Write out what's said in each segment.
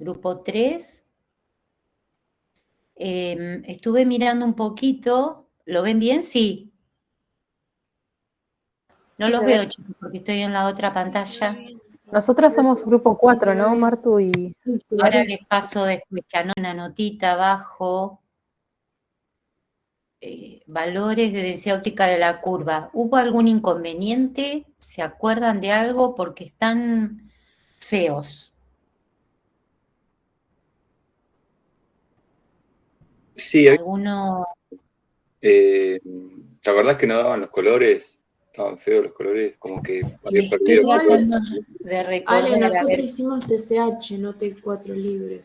Grupo 3. Estuve mirando un poquito. ¿Lo ven bien? Sí. No Sí, los se veo, ve. chicos, porque estoy en la otra pantalla. Nosotras somos grupo 4, ¿no, Martu? Y Ahora les paso después que anoten una notita abajo. Valores de densidad óptica de la curva. ¿Hubo algún inconveniente? ¿Se acuerdan de algo? Porque están feos. Sí, ¿Alguno? ¿te acordás que no daban los colores? Estaban feos los colores, como que había Estoy perdido. tratando de Ale, recordar. A nosotros ver. hicimos TCH, no T4 libre.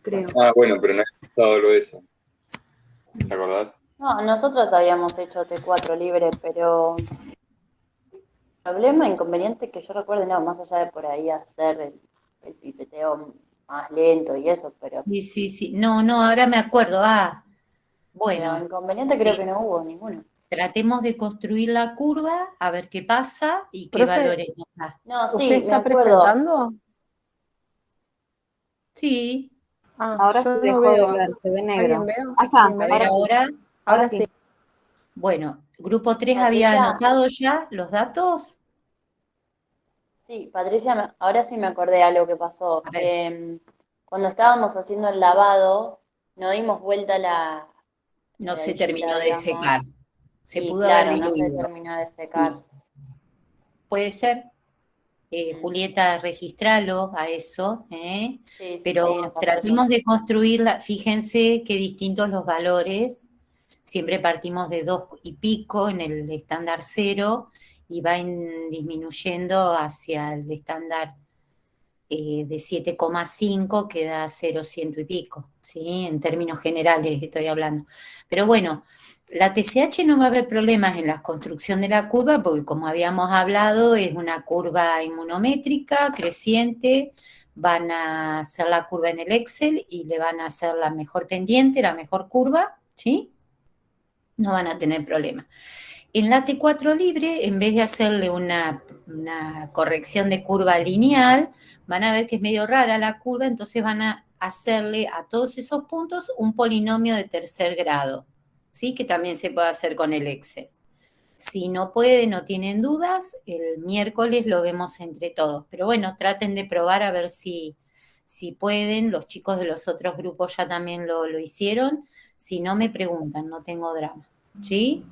Creo. Ah, bueno, pero no había estado lo de eso. ¿Te acordás? No, nosotros habíamos hecho T4 libre, pero el problema, inconveniente que yo recuerde, no, más allá de por ahí hacer el pipeteo más lento y eso, pero Sí. No, ahora me acuerdo. Bueno, inconveniente creo que no hubo ninguno. tratemos de construir la curva, a ver qué pasa y qué Profe, valores nos da. No, ¿usted sí, me está acuerdo. presentando? Sí, Ahora se yo no dejó de veo. ver, se ve ¿Alguien negro. veo? Ahí está, a ver ahora sí. ahora. Ahora sí. Bueno, grupo 3 había Patricia, anotado ya los datos. sí, Patricia, ahora sí me acordé de algo que pasó. A ver, Cuando estábamos haciendo el lavado, no dimos vuelta no la se terminó hebillura, de secar. digamos, Se y pudo haber claro, no se diluido. terminó de Sí, secar. puede ser. Julieta, registralo a eso, Sí, nos pero pasó eso. tratemos de construirla. Fíjense qué distintos los valores. Siempre partimos de 2 y pico en el estándar 0 y disminuyendo hacia el estándar de 7,5 que da 0, ciento y pico, ¿sí? En términos generales estoy hablando. Pero bueno, la TCH no va a haber problemas en la construcción de la curva porque como habíamos hablado es una curva inmunométrica creciente, van a hacer la curva en el Excel y le van a hacer la mejor pendiente, la mejor curva, ¿sí? No van a tener problema. En la T4 libre, en vez de hacerle una corrección de curva lineal, van a ver que es medio rara la curva, entonces van a hacerle a todos esos puntos un polinomio de tercer grado, ¿sí? Que también se puede hacer con el Excel. Si no pueden o tienen dudas, el miércoles lo vemos entre todos. Pero bueno, traten de probar a ver si pueden. Los chicos de los otros grupos ya también lo hicieron. Si no, me preguntan, no tengo drama. ¿Sí?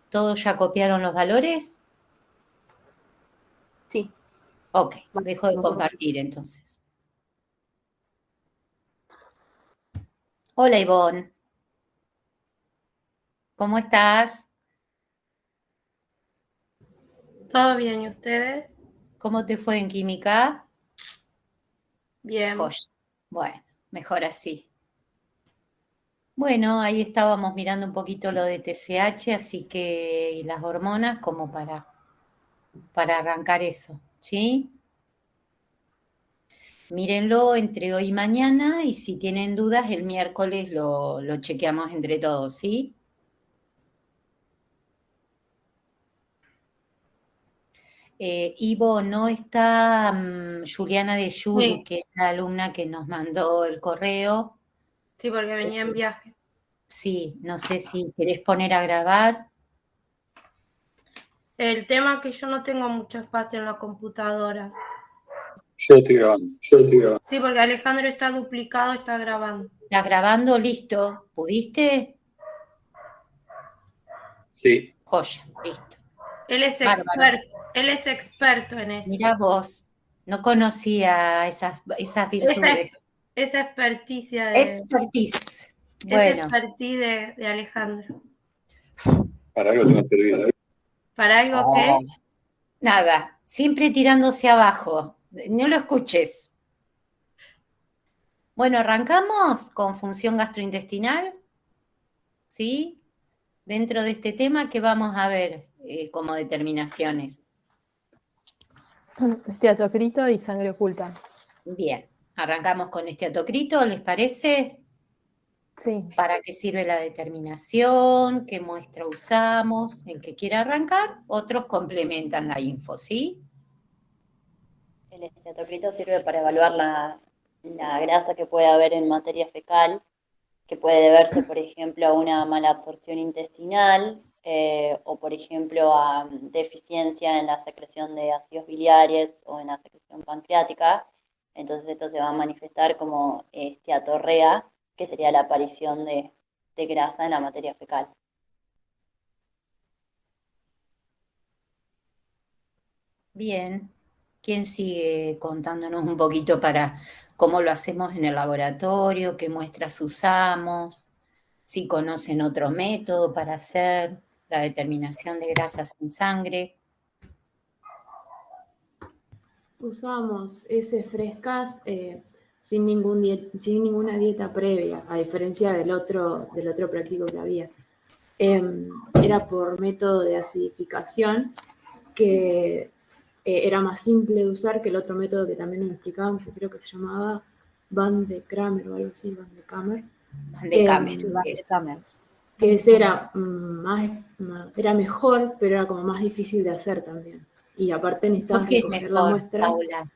¿Todos ya copiaron los valores? Sí. Ok, dejo de compartir entonces. Hola Ivonne. ¿Cómo estás? ¿Todo bien? ¿Y ustedes? ¿Cómo te fue en química? Bien. Joya. Bueno, mejor así. Bueno, ahí estábamos mirando un poquito lo de TSH, así que, y las hormonas, como para arrancar eso, ¿sí? Mírenlo entre hoy y mañana, y si tienen dudas, el miércoles lo chequeamos entre todos, ¿sí? Ivo, ¿no está Juliana de Yuri, Sí. que es la alumna que nos mandó el correo? Sí, porque venía en viaje. Sí, no sé si querés poner a grabar. El tema es que yo no tengo mucho espacio en la computadora. Yo estoy grabando. Sí, porque Alejandro está duplicado, está grabando. ¿Estás grabando? Listo. ¿Pudiste? Sí. Joya, listo. Él es Bárbaro. experto en eso. Mirá vos, no conocía esas virtudes. Esa experticia Expertise. esa Bueno, expertise de Alejandro. Para algo tengo servido. ¿Para algo qué? nada, siempre tirándose abajo. No lo escuches. Bueno, arrancamos con función gastrointestinal, ¿sí? Dentro de este tema, ¿qué vamos a ver como determinaciones? Esteatocrito y sangre oculta. Bien, arrancamos con esteatocrito, ¿les parece? Sí. ¿Para qué sirve la determinación? ¿Qué muestra usamos? El que quiera arrancar, otros complementan la info, ¿sí? El esteatocrito sirve para evaluar la grasa que puede haber en materia fecal, que puede deberse, por ejemplo, a una mala absorción intestinal o, por ejemplo, a deficiencia en la secreción de ácidos biliares o en la secreción pancreática. Entonces esto se va a manifestar como esteatorrea, que sería la aparición de grasa en la materia fecal. Bien. ¿Quién sigue contándonos un poquito para cómo lo hacemos en el laboratorio, qué muestras usamos, si conocen otro método para hacer la determinación de grasas en sangre? Usamos heces frescas sin ninguna dieta previa, a diferencia del otro práctico que había. Era por método de acidificación, que era más simple de usar que el otro método que también nos explicaban, que creo que se llamaba Van de Kramer o algo así, Van de Kramer. Van de Kramer. Que ese era, era mejor, pero era como más difícil de hacer también. Y aparte necesitabas ¿Por qué es recoger la mejor, muestra. Paula?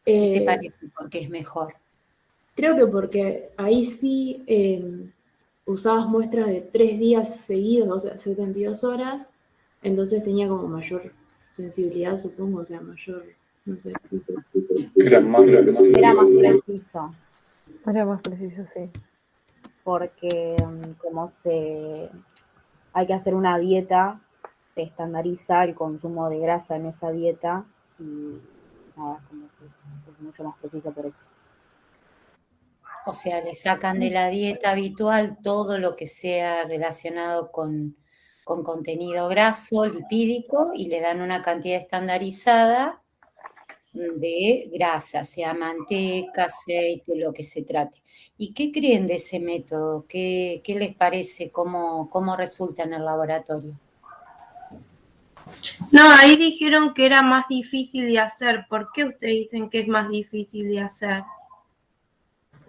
¿Qué te parece? ¿Por qué es mejor? Creo que porque ahí sí usabas muestras de 3 días seguidos, o sea, 72 horas, entonces tenía como mayor sensibilidad, supongo, o sea, mayor, no sé. Era más preciso. Era más preciso, Era más preciso, sí. porque como hay que hacer una dieta, te estandariza el consumo de grasa en esa dieta y nada, como que es mucho más preciso por eso. O sea, le sacan de la dieta habitual todo lo que sea relacionado con contenido graso, lipídico, y le dan una cantidad estandarizada de grasa, sea manteca, aceite, lo que se trate. ¿Y qué creen de ese método? ¿Qué les parece? ¿Cómo resulta en el laboratorio? No, ahí dijeron que era más difícil de hacer. ¿Por qué ustedes dicen que es más difícil de hacer?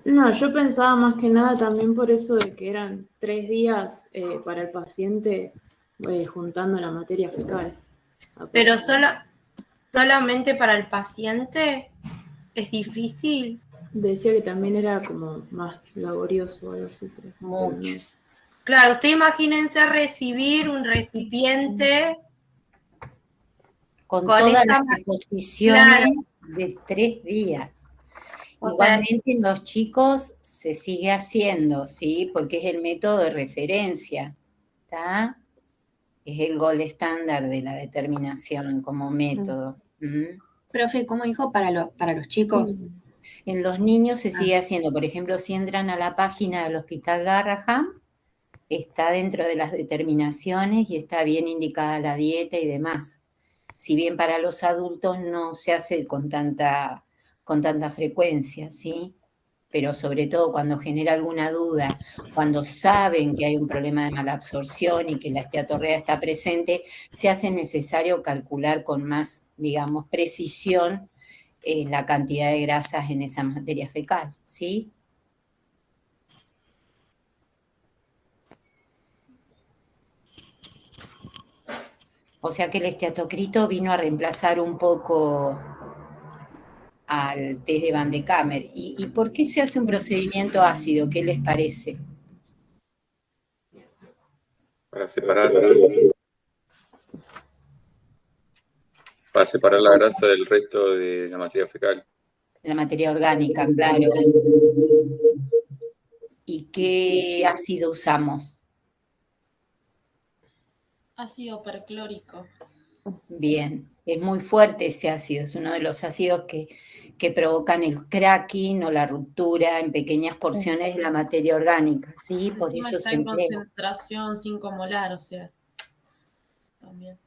No, yo pensaba más que nada también por eso de que eran 3 días para el paciente juntando la materia fecal. Pero solamente para el paciente es difícil. Decía que también era como más laborioso o algo así. Mucho. Claro, usted imagínense recibir un recipiente Con con todas esta las exposiciones de 3 días. O sea, Igualmente en los chicos se sigue haciendo, ¿sí? Porque es el método de referencia, ¿está? Es el gold estándar de la determinación como método. Profe, ¿cómo dijo para los chicos? En los niños se sigue haciendo, por ejemplo, si entran a la página del Hospital Garraham, está dentro de las determinaciones y está bien indicada la dieta y demás. Si bien para los adultos no se hace con tanta frecuencia, ¿sí? Pero sobre todo cuando genera alguna duda, cuando saben que hay un problema de malabsorción y que la esteatorrea está presente, se hace necesario calcular con más, digamos, precisión la cantidad de grasas en esa materia fecal, ¿sí? O sea que el esteatocrito vino a reemplazar un poco al test de Van de Kammer. ¿Y por qué se hace un procedimiento ácido? ¿Qué les parece? Para separar la grasa del resto de la materia fecal. La materia orgánica, claro. ¿Y qué ácido usamos? Ácido perclórico. Bien, es muy fuerte ese ácido, es uno de los ácidos que provocan el cracking o la ruptura en pequeñas porciones de la materia orgánica, ¿sí? Por Encima eso está se en emplea. concentración 5 molar, o sea, también.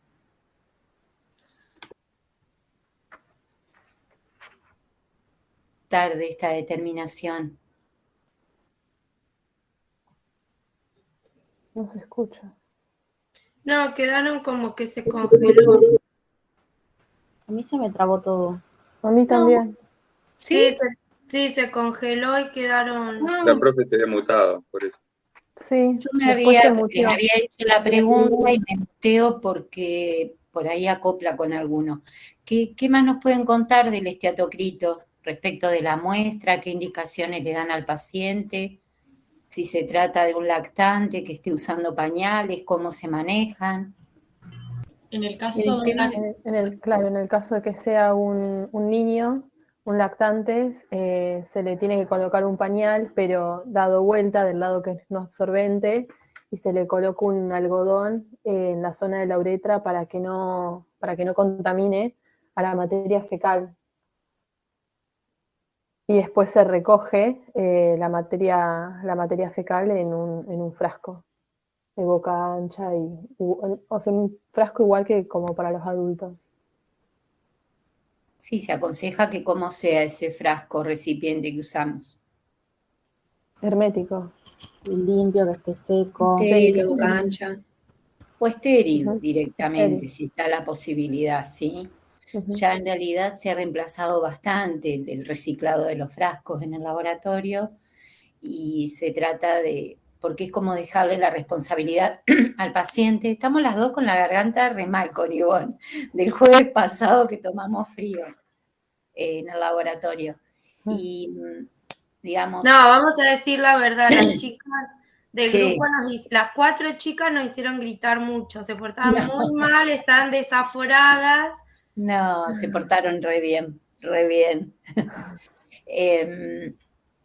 Tarde esta determinación. No se escucha. no, quedaron como que se congeló. A mí se me trabó todo. A mí también. ¿Sí? Sí, se congeló y quedaron. La profe se había mutado, por eso. Sí, Yo me después había se muteó. hecho la pregunta y me muteo porque por ahí acopla con alguno. ¿Qué más nos pueden contar del esteatocrito respecto de la muestra? ¿Qué indicaciones le dan al paciente? Si se trata de un lactante que esté usando pañales, ¿cómo se manejan? En el Y caso de una... claro, en el caso de que sea un niño, un lactante, se le tiene que colocar un pañal, pero dado vuelta del lado que es no absorbente, y se le coloca un algodón en la zona de la uretra para que no contamine a la materia fecal. Y después se recoge la materia fecal en un frasco de boca ancha, o sea, un frasco igual que como para los adultos. Sí, se aconseja que cómo sea ese frasco recipiente que usamos. Hermético. Limpio, que esté seco. Sí, de boca ancha. O estéril Ujú. directamente, Estéril. si está la posibilidad, ¿sí? Ujú. Ya en realidad se ha reemplazado bastante el reciclado de los frascos en el laboratorio y se trata de, porque es como dejarle la responsabilidad al paciente. Estamos las dos con la garganta re mal con Ivonne, del jueves pasado que tomamos frío en el laboratorio. Y digamos... No, vamos a decir la verdad, las chicas del ¿Qué? grupo, las 4 chicas nos hicieron gritar mucho, se portaban muy mal, estaban desaforadas. No, se portaron re bien, re bien.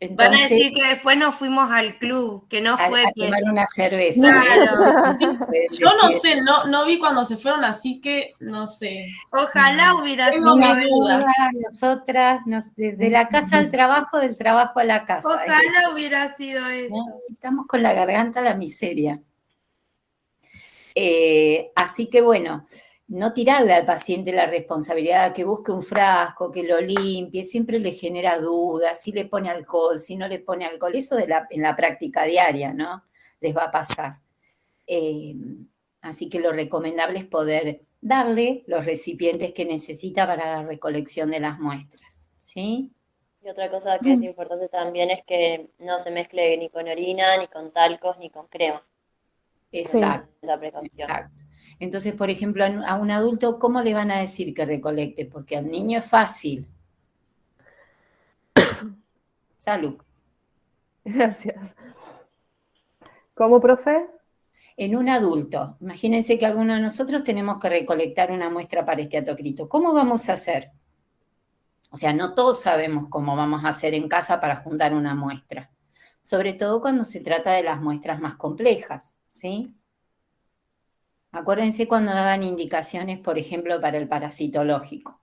Van a Entonces, decir que después nos fuimos al club, que no a fue que... tomar una cerveza. Claro. Pueden Yo no decir. sé, no vi cuando se fueron, así que no sé. Ojalá hubiera Tengo sido mis eso. dudas. Nosotras, de la casa al trabajo, del trabajo a la casa. Ojalá hubiera sido eso. ¿No? Si estamos con la garganta a la miseria. Así que bueno, no tirarle al paciente la responsabilidad, que busque un frasco, que lo limpie, siempre le genera dudas, si le pone alcohol, si no le pone alcohol, eso en la práctica diaria, ¿no? Les va a pasar. Así que lo recomendable es poder darle los recipientes que necesita para la recolección de las muestras, ¿sí? Y otra cosa que es importante también es que no se mezcle ni con orina, ni con talcos, ni con crema. Exacto, Esa precaución. exacto. Entonces, por ejemplo, a un adulto, ¿cómo le van a decir que recolecte? Porque al niño es fácil. Salud. Gracias. ¿Cómo, profe? En un adulto, imagínense que alguno de nosotros tenemos que recolectar una muestra para esteatocrito. ¿Cómo vamos a hacer? O sea, no todos sabemos cómo vamos a hacer en casa para juntar una muestra, sobre todo cuando se trata de las muestras más complejas, ¿sí? Acuérdense cuando daban indicaciones, por ejemplo, para el parasitológico.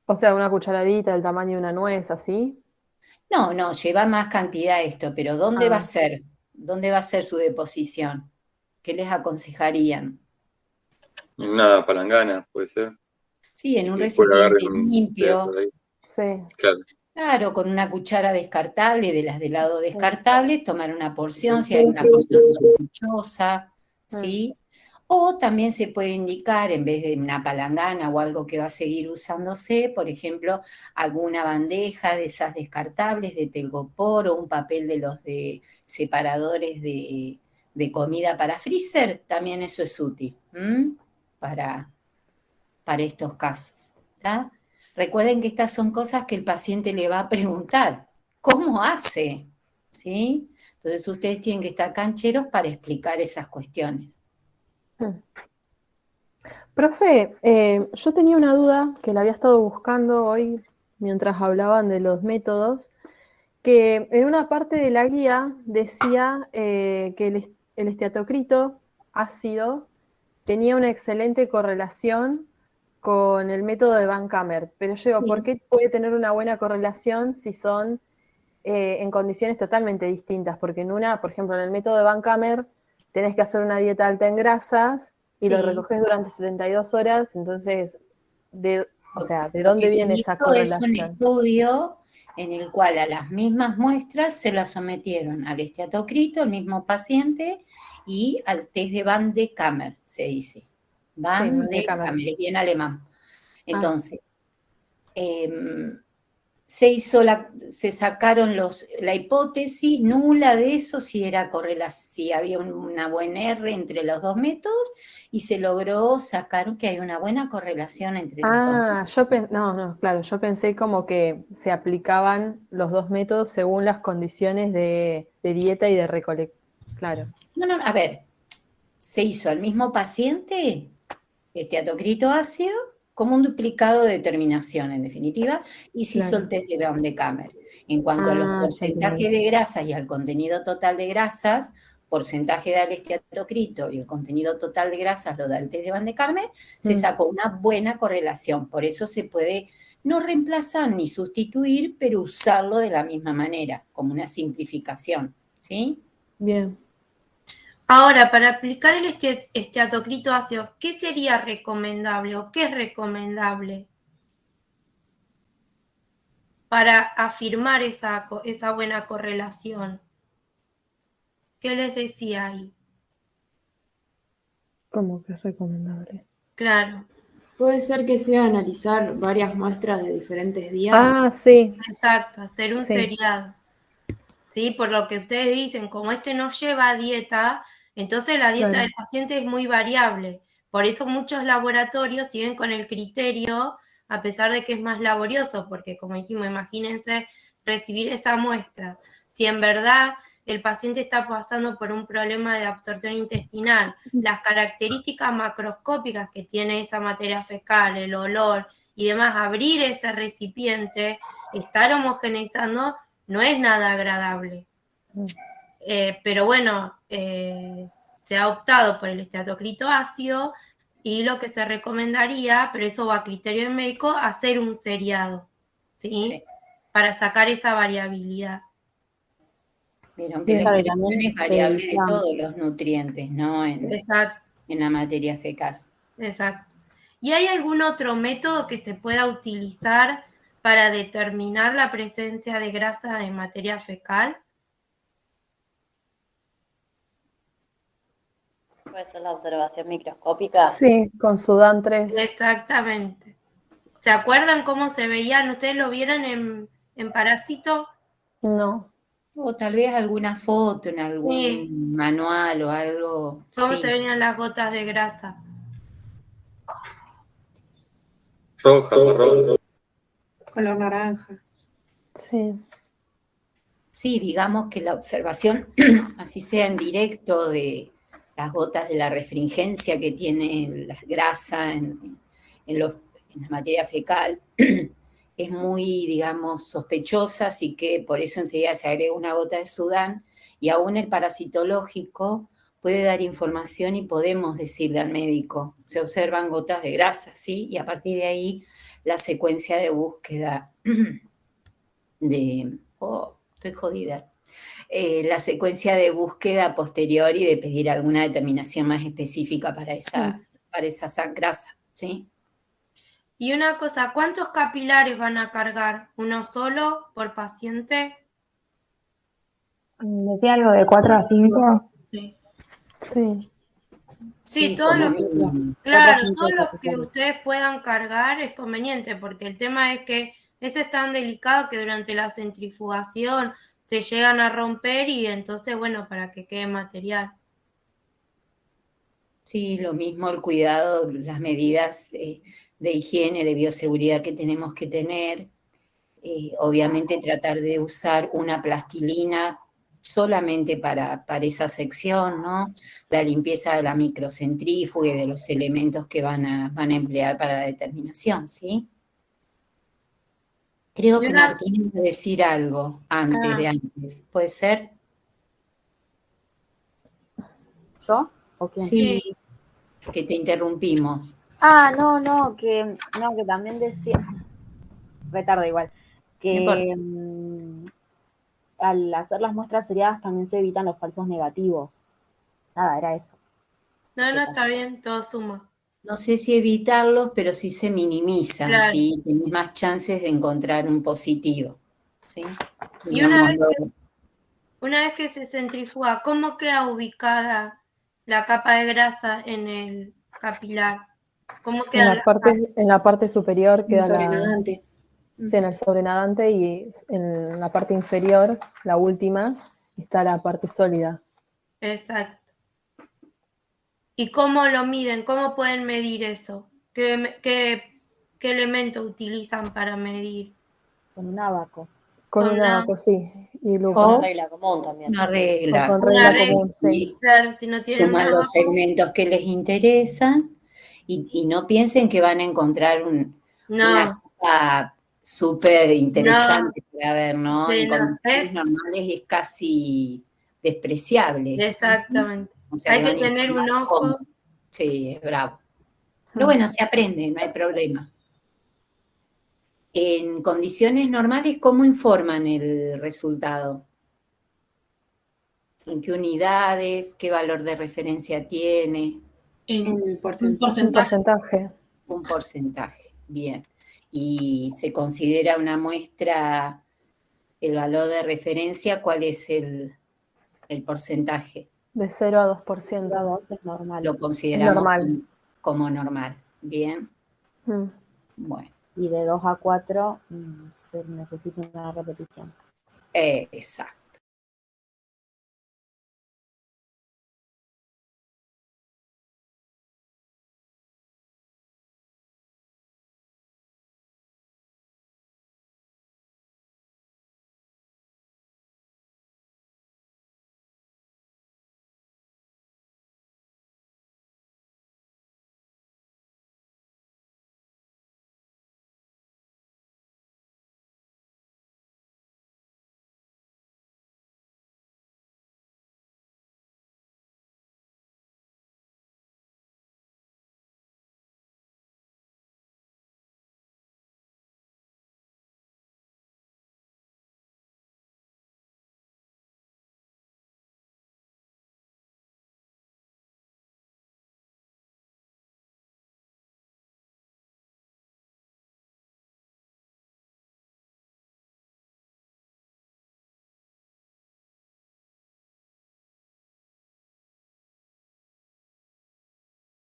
O sea, una cucharadita del tamaño de una nuez, así. No, lleva más cantidad esto, pero ¿dónde va a Ah, ser? ¿Dónde va a ser su deposición? ¿Qué les aconsejarían? En una palangana, puede ser. Sí, en un Que después agarren recipiente un pedazo limpio, de ahí. sí. Claro. claro, con una cuchara descartable, de las de lado descartable, tomar una porción, si Sí, hay una sí. porción sospechosa, Mm. ¿sí? O también se puede indicar, en vez de una palangana o algo que va a seguir usándose, por ejemplo, alguna bandeja de esas descartables de telgopor o un papel de los de separadores de comida para freezer, también eso es útil para estos casos. ¿Tá? Recuerden que estas son cosas que el paciente le va a preguntar. ¿Cómo hace? ¿Sí? Entonces ustedes tienen que estar cancheros para explicar esas cuestiones. Profe, yo tenía una duda que la había estado buscando hoy mientras hablaban de los métodos, que en una parte de la guía decía que el esteatocrito ácido tenía una excelente correlación con el método de Van Kammer, pero yo digo, ¿por Sí. qué puede tener una buena correlación si son en condiciones totalmente distintas? Porque en una, por ejemplo, en el método de Van Kammer, tenés que hacer una dieta alta en grasas y lo Sí. recoges durante 72 horas, entonces, ¿de Lo dónde que se viene esa hizo es un correlación? estudio en el cual a las mismas muestras se las sometieron al esteatocrito, el mismo paciente, y al test de Van de Kammer, se dice. Van Van de de Kammer. Kammer, es bien alemán. Ah, Entonces, se sacaron la hipótesis nula de eso, si había una buena R entre los dos métodos, y se logró sacar que hay una buena correlación entre los dos. Claro, yo pensé como que se aplicaban los dos métodos según las condiciones de dieta y de recolección. Claro. No, a ver, se hizo al mismo paciente esteatocrito ácido como un duplicado de determinación, en definitiva, y se hizo el test de Van de Kammer. En cuanto a los porcentajes de grasas y al contenido total de grasas, porcentaje da el esteatocrito y el contenido total de grasas lo da el test de Van de Kammer, se sacó una buena correlación. Por eso se puede no reemplazar ni sustituir, pero usarlo de la misma manera, como una simplificación, ¿sí? Bien. Ahora, para aplicar el esteatocrito ácido, ¿qué sería recomendable o qué es recomendable para afirmar esa buena correlación? ¿Qué les decía ahí? ¿Cómo que es recomendable? Claro. Puede ser que sea analizar varias muestras de diferentes días. Ah, sí. Exacto, hacer un seriado. ¿Sí? Por lo que ustedes dicen, como este no lleva dieta, entonces la dieta del paciente es muy variable. Por eso muchos laboratorios siguen con el criterio, a pesar de que es más laborioso, porque como dijimos, imagínense recibir esa muestra. Si en verdad el paciente está pasando por un problema de absorción intestinal, las características macroscópicas que tiene esa materia fecal, el olor y demás, abrir ese recipiente, estar homogeneizando, no es nada agradable. Pero bueno, se ha optado por el esteatocrito ácido y lo que se recomendaría, pero eso va a criterio del médico, hacer un seriado, ¿sí? Para sacar esa variabilidad. Vieron que la excreción es variable de todos los nutrientes, ¿no? En la materia fecal. Exacto. ¿Y hay algún otro método que se pueda utilizar para determinar la presencia de grasa en materia fecal? ¿Puede ser la observación microscópica? Sí, con Sudan 3. Exactamente. ¿Se acuerdan cómo se veían? ¿Ustedes lo vieron en Parásito? No. O tal vez alguna foto en algún manual o algo. ¿Cómo se veían las gotas de grasa? Roja, marrón. Color naranja. Sí. Sí, digamos que la observación, así sea en directo, de las gotas de la refringencia que tiene la grasa en la materia fecal, es muy, digamos, sospechosa, así que por eso enseguida se agrega una gota de Sudán, y aún el parasitológico puede dar información y podemos decirle al médico, se observan gotas de grasa, ¿sí? Y a partir de ahí la secuencia de búsqueda estoy jodida. La secuencia de búsqueda posterior y de pedir alguna determinación más específica para esa grasa, ¿sí? Y una cosa, ¿cuántos capilares van a cargar? ¿Uno solo por paciente? ¿Decía algo de 4 a 5? Sí. Sí. Sí, todo lo que ustedes puedan cargar es conveniente, porque el tema es que ese es tan delicado que durante la centrifugación se llegan a romper y entonces, bueno, para que quede material. Sí, lo mismo el cuidado, las medidas de higiene, de bioseguridad que tenemos que tener. Obviamente tratar de usar una plastilina solamente para esa sección, ¿no? La limpieza de la microcentrífuga y de los elementos que van a emplear para la determinación, ¿sí? Creo que Martín iba a decir algo antes. ¿Puede ser? ¿Yo? ¿O quién? Sí, que te interrumpimos. No, que también decía, retardo igual, que al hacer las muestras seriadas también se evitan los falsos negativos. Nada, era eso. No, está bien, todo suma. No sé si evitarlos, pero sí se minimizan, claro. ¿sí? Tienes más chances de encontrar un positivo, ¿sí? Y una vez que se centrifuga, ¿cómo queda ubicada la capa de grasa en el capilar? ¿Cómo queda en la parte superior queda Sí, en el sobrenadante y en la parte inferior, la última, está la parte sólida. Exacto. ¿Y cómo lo miden? ¿Cómo pueden medir eso? ¿Qué elemento utilizan para medir? Con un abaco. Con Con un una- abaco, sí, y Con lupa. una regla común también. Una O regla. con Una regla regla, común, sí. claro, si no tienen Suman un los abaco. segmentos que les interesan y no piensen que van a encontrar una No, cosa súper interesante para ver, ¿no? sí, En no, condiciones normales es casi despreciable. exactamente. O sea Hay que que van a tener un informar cómo. ojo. Sí, es bravo. Pero bueno, se aprende, no hay problema. En condiciones normales, ¿cómo informan el resultado? ¿En qué unidades? ¿Qué valor de referencia tiene? En En un porcentaje. Un porcentaje. porcentaje. Un porcentaje, bien. Y se considera una muestra, el valor de referencia, ¿cuál es el porcentaje? De 0 a 0 a 2%. 2 es normal. Lo Es consideramos normal. como normal, bien. Mm. Bueno, Y de 2 a 4 se necesita una repetición. exacto.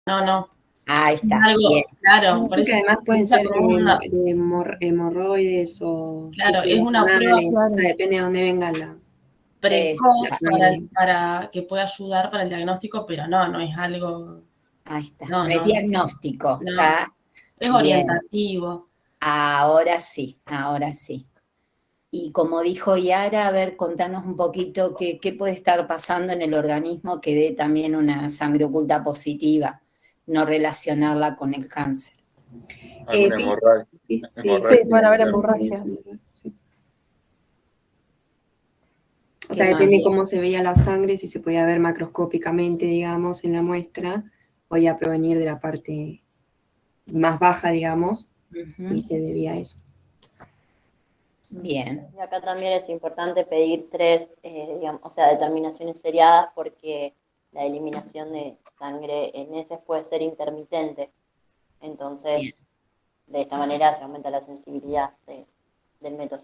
No. Ahí Es está, algo, bien. claro, por Porque eso además se pueden usa ser como una, de hemorroides o claro, es líquidos una prueba anales, o sea, depende de dónde venga la precoz sangre. para que pueda ayudar para el diagnóstico, pero no es algo, Ahí está. no, No es no, diagnóstico, no, ¿está? es Bien. orientativo. Ahora sí, ahora sí. Y como dijo Yara, a ver, contanos un poquito qué puede estar pasando en el organismo que dé también una sangre oculta positiva, no relacionarla con el cáncer. Alguna hemorragia. Sí, pueden haber claro. hemorragias. sí. O ¿Qué sea, más, depende Diego? cómo se veía la sangre, si se podía ver macroscópicamente, digamos, en la muestra, podía provenir de la parte más baja, digamos, y se debía a eso. Bien. Y acá también es importante pedir 3, digamos, o sea, determinaciones seriadas porque la eliminación de sangre en heces puede ser intermitente. Entonces, Bien. de esta manera se aumenta la sensibilidad del método.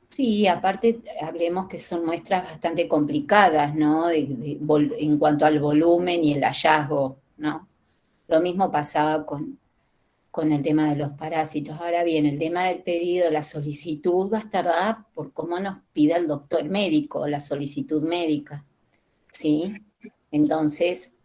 Sí, aparte hablemos que son muestras bastante complicadas, ¿no? En cuanto al volumen y el hallazgo, ¿no? Lo mismo pasaba con el tema de los parásitos. Ahora bien, el tema del pedido, la solicitud va a estar dada por cómo nos pida el doctor médico, la solicitud médica, ¿sí? Entonces,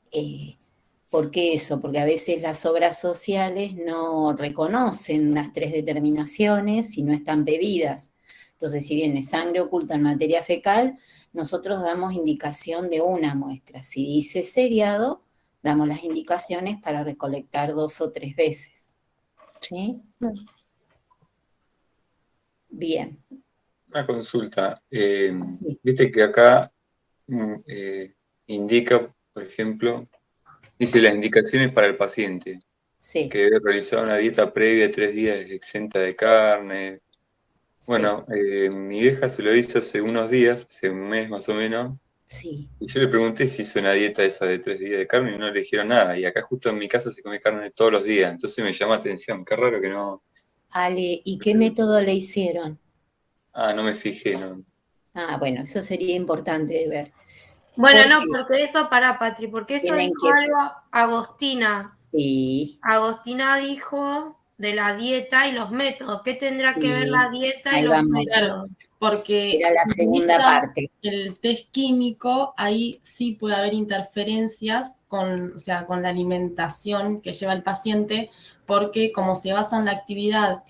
¿por qué eso? Porque a veces las obras sociales no reconocen las 3 determinaciones y no están pedidas. Entonces, si bien es sangre oculta en materia fecal, nosotros damos indicación de una muestra. Si dice seriado, damos las indicaciones para recolectar 2 o 3 veces. ¿Sí? Bien. Una consulta. Viste que acá indica, por ejemplo, dice las indicaciones para el paciente, Sí, que debe realizar una dieta previa de 3 días exenta de carne. sí, Bueno, mi vieja se lo hizo hace unos días, hace un mes más o menos, sí. y yo le pregunté si hizo una dieta esa de 3 días de carne y no le dijeron nada. Y acá justo en mi casa se come carne todos los días, entonces me llama atención. Qué raro que no. Ale, ¿y qué método le hicieron? Ah, no me fijé, no. Ah, bueno, eso sería importante de ver. Bueno, Porque no, porque eso, Patri, porque eso tienen dijo que... algo Agostina. Sí, Agostina dijo de la dieta y los métodos. ¿Qué tendrá que ver Sí, la dieta y ahí los vamos. métodos? Porque Era la si segunda utiliza parte. el test químico, ahí sí puede haber interferencias o sea, con la alimentación que lleva el paciente, porque como se basa en la actividad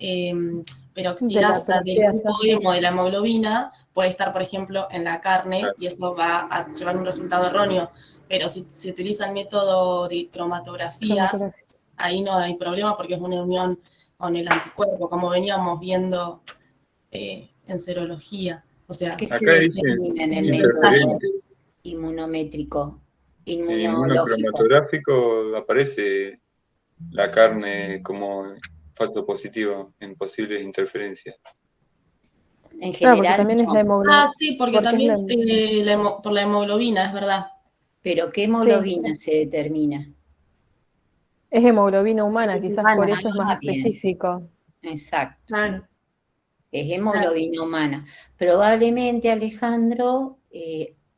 peroxidasa del grupo hemo de la hemoglobina, puede estar, por ejemplo, en la carne y eso va a llevar un resultado erróneo. Pero si se utiliza el método de cromatografía, ahí no hay problema porque es una unión con el anticuerpo, como veníamos viendo en serología. O sea, ¿Qué se Acá dice determina en el método interferente. inmunométrico, En inmunológico? inmunocromatográfico aparece la carne como falso positivo en posibles interferencias. En Claro, porque general, también es la no. hemoglobina. sí, porque Porque es también la, por la hemoglobina, es verdad. Pero ¿qué sí, hemoglobina se determina? es hemoglobina humana, quizás por Humana. eso es más Ah, bien, específico. exacto. Claro. Es hemoglobina humana. Probablemente, Alejandro,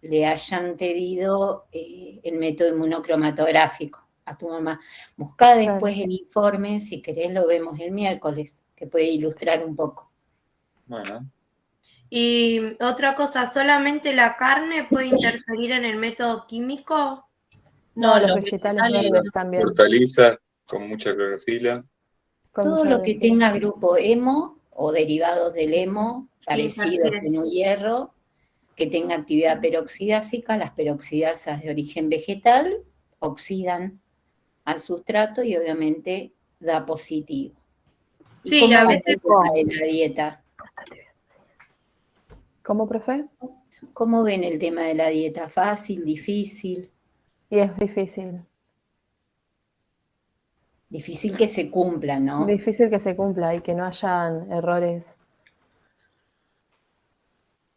le hayan pedido el método inmunocromatográfico a tu mamá. Buscá después el informe, si querés lo vemos el miércoles, que puede ilustrar un poco. Bueno, Y otra cosa, ¿solamente la carne puede interferir en el método químico? No, los los vegetales vegetales, verdes también. hortalizas con mucha clorofila. Con Todo mucha lo que vegetales. tenga grupo hemo o derivados del hemo, parecidos Interfiere. en un hierro, que tenga actividad peroxidásica, las peroxidasas de origen vegetal oxidan al sustrato y obviamente da positivo. ¿Y Sí, cómo a va veces el tema de la dieta? ¿Cómo, profe? ¿Cómo ven el tema de la dieta? ¿Fácil, difícil? Y es difícil. Difícil que se cumpla, ¿no? Difícil que se cumpla y que no hayan errores.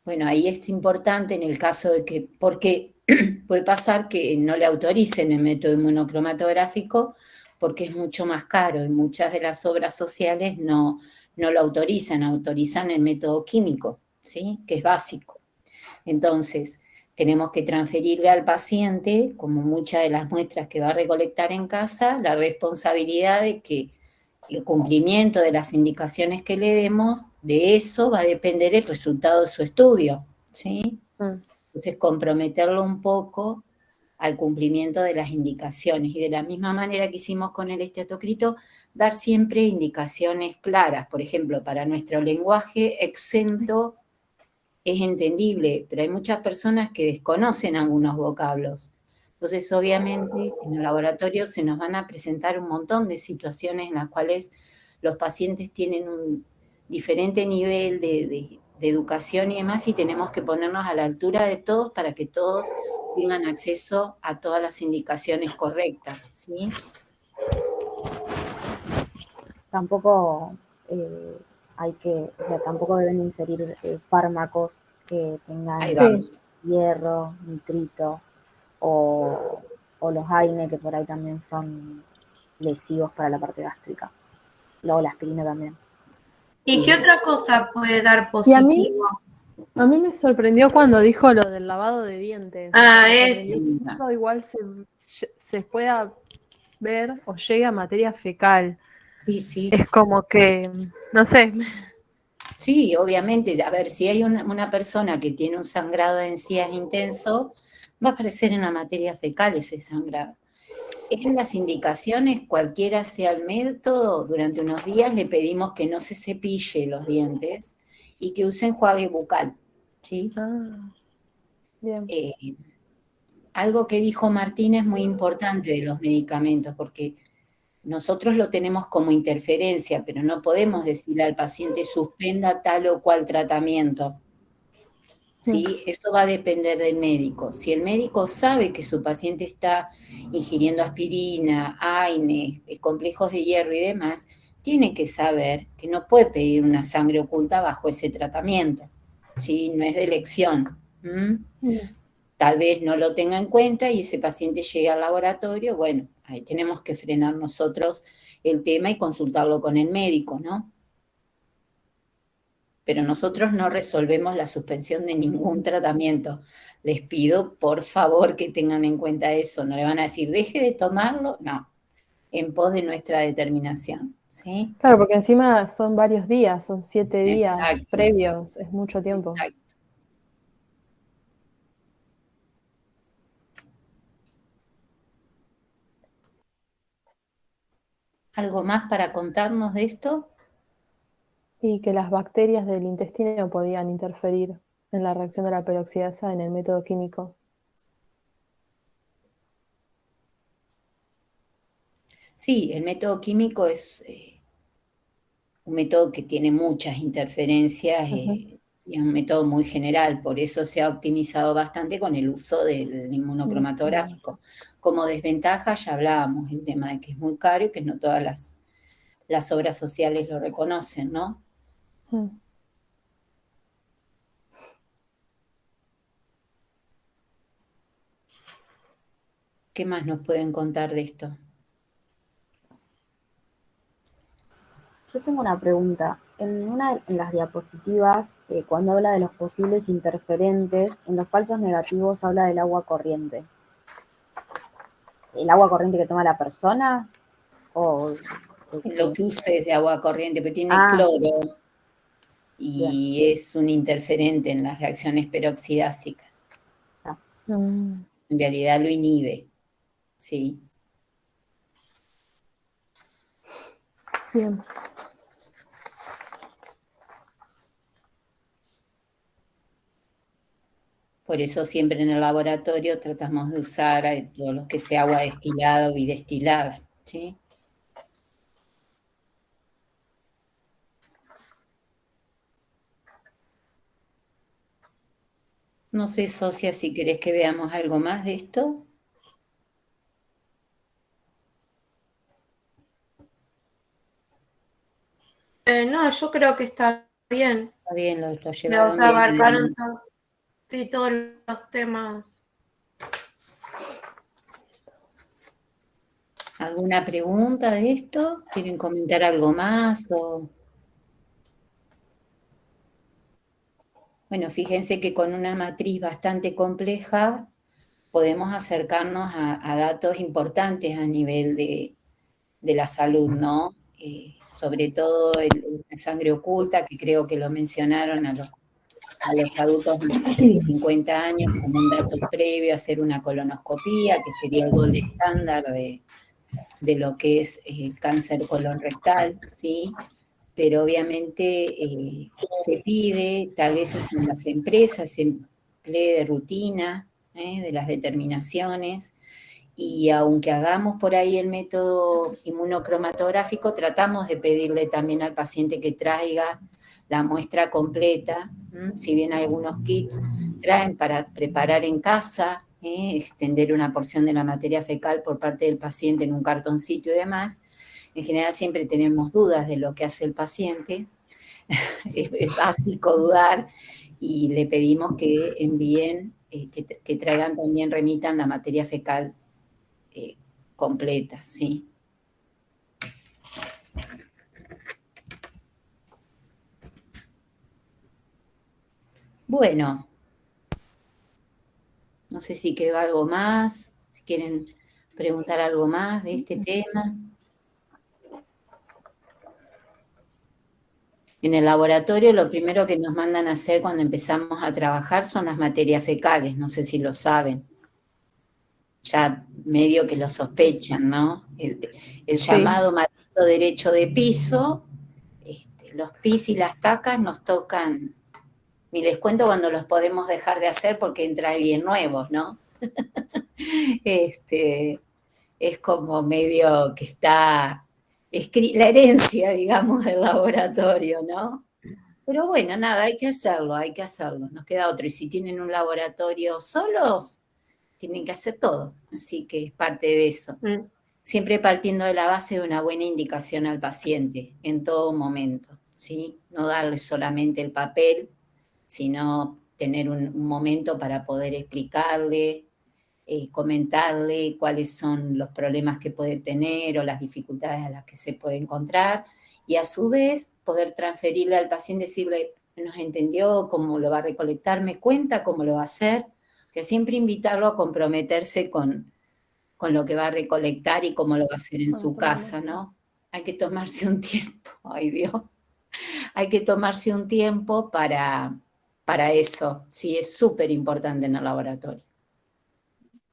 Bueno, ahí es importante en el caso de que, porque puede pasar que no le autoricen el método inmunocromatográfico porque es mucho más caro y muchas de las obras sociales no lo autorizan el método químico, ¿sí? Que es básico. Entonces, tenemos que transferirle al paciente, como muchas de las muestras que va a recolectar en casa, la responsabilidad de que el cumplimiento de las indicaciones que le demos, de eso va a depender el resultado de su estudio, ¿sí? Entonces, comprometerlo un poco al cumplimiento de las indicaciones. Y de la misma manera que hicimos con el estatocrito, dar siempre indicaciones claras. Por ejemplo, para nuestro lenguaje exento es entendible, pero hay muchas personas que desconocen algunos vocablos. Entonces, obviamente, en el laboratorio se nos van a presentar un montón de situaciones en las cuales los pacientes tienen un diferente nivel de educación y demás, y tenemos que ponernos a la altura de todos para que todos tengan acceso a todas las indicaciones correctas, ¿sí? Tampoco hay que, o sea, tampoco deben ingerir fármacos que tengan Ahí vamos. hierro, nitrito o los AINE que por ahí también son lesivos para la parte gástrica. Luego la aspirina también. ¿Y qué otra cosa puede dar Y positivo? a mí me sorprendió cuando dijo lo del lavado de dientes. Ah, Me es. sorprendió que eso igual se pueda ver o llegue a materia fecal. Sí, sí. Es como que, no sé. Sí, obviamente. A ver, si hay una persona que tiene un sangrado de encías intenso, va a aparecer en la materia fecal ese sangrado. En las indicaciones, cualquiera sea el método, durante unos días le pedimos que no se cepille los dientes y que use enjuague bucal, ¿sí? Bien. Algo que dijo Martín es muy importante de los medicamentos, porque nosotros lo tenemos como interferencia, pero no podemos decirle al paciente suspenda tal o cual tratamiento. ¿Sí? Eso va a depender del médico. Si el médico sabe que su paciente está ingiriendo aspirina, AINE, complejos de hierro y demás, tiene que saber que no puede pedir una sangre oculta bajo ese tratamiento. ¿Sí? No es de elección. Tal vez no lo tenga en cuenta y ese paciente llegue al laboratorio. Bueno, ahí tenemos que frenar nosotros el tema y consultarlo con el médico, ¿no? Pero nosotros no resolvemos la suspensión de ningún tratamiento. Les pido, por favor, que tengan en cuenta eso. No le van a decir, deje de tomarlo, no, en pos de nuestra determinación, ¿sí? Claro, porque encima son varios días, son 7 días Exacto. previos, es mucho tiempo. Exacto. ¿Algo más para contarnos de esto? Y que las bacterias del intestino podían interferir en la reacción de la peroxidasa en el método químico. Sí, el método químico es un método que tiene muchas interferencias y es un método muy general, por eso se ha optimizado bastante con el uso del inmunocromatográfico. Como desventaja ya hablábamos, el tema de que es muy caro y que no todas las obras sociales lo reconocen, ¿no? ¿Qué más nos pueden contar de esto? Yo tengo una pregunta. En las diapositivas, cuando habla de los posibles interferentes, en los falsos negativos habla del agua corriente. ¿El agua corriente que toma la persona? ¿O Lo que uses de agua corriente, porque tiene Ah, cloro bien. y es un interferente en las reacciones peroxidásicas. En realidad lo inhibe, ¿sí? Bien. Por eso siempre en el laboratorio tratamos de usar todo lo que sea agua destilada o bidestilada, ¿sí? No sé, Socia, si querés que veamos algo más de esto. No, yo creo que está bien. Está bien, lo Los llevaron bien. abarcaron sí, todos los temas. ¿Alguna pregunta de esto? ¿Quieren comentar algo más? Bueno, fíjense que con una matriz bastante compleja podemos acercarnos a datos importantes a nivel de la salud, ¿no? Sobre todo la sangre oculta, que creo que lo mencionaron a los adultos mayores de 50 años como un dato previo a hacer una colonoscopía, que sería el gold estándar de lo que es el cáncer colon-rectal, ¿sí? Pero obviamente se pide, tal vez en las empresas se emplee de rutina, de las determinaciones, y aunque hagamos por ahí el método inmunocromatográfico, tratamos de pedirle también al paciente que traiga la muestra completa, si bien algunos kits traen para preparar en casa, extender una porción de la materia fecal por parte del paciente en un cartoncito y demás. En general siempre tenemos dudas de lo que hace el paciente, es básico dudar, y le pedimos que envíen, que traigan también, remitan la materia fecal completa, ¿sí? Bueno, no sé si quedó algo más, si quieren preguntar algo más de este tema. En el laboratorio lo primero que nos mandan a hacer cuando empezamos a trabajar son las materias fecales, no sé si lo saben. Ya medio que lo sospechan, ¿no? El llamado maldito derecho de piso, los pis y las cacas nos tocan, ni les cuento cuando los podemos dejar de hacer porque entra alguien nuevo, ¿no? Es como medio que está la herencia, digamos, del laboratorio, ¿no? Pero bueno, nada, hay que hacerlo, nos queda otro. Y si tienen un laboratorio solos, tienen que hacer todo, así que es parte de eso. Siempre partiendo de la base de una buena indicación al paciente en todo momento, ¿sí? No darle solamente el papel, sino tener un momento para poder explicarle, comentarle cuáles son los problemas que puede tener o las dificultades a las que se puede encontrar, y a su vez poder transferirle al paciente, decirle, nos entendió cómo lo va a recolectar, me cuenta cómo lo va a hacer. O sea, siempre invitarlo a comprometerse con lo que va a recolectar y cómo lo va a hacer en su casa, ¿no? Hay que tomarse un tiempo, ay Dios, hay que tomarse un tiempo para eso, sí, es súper importante en el laboratorio.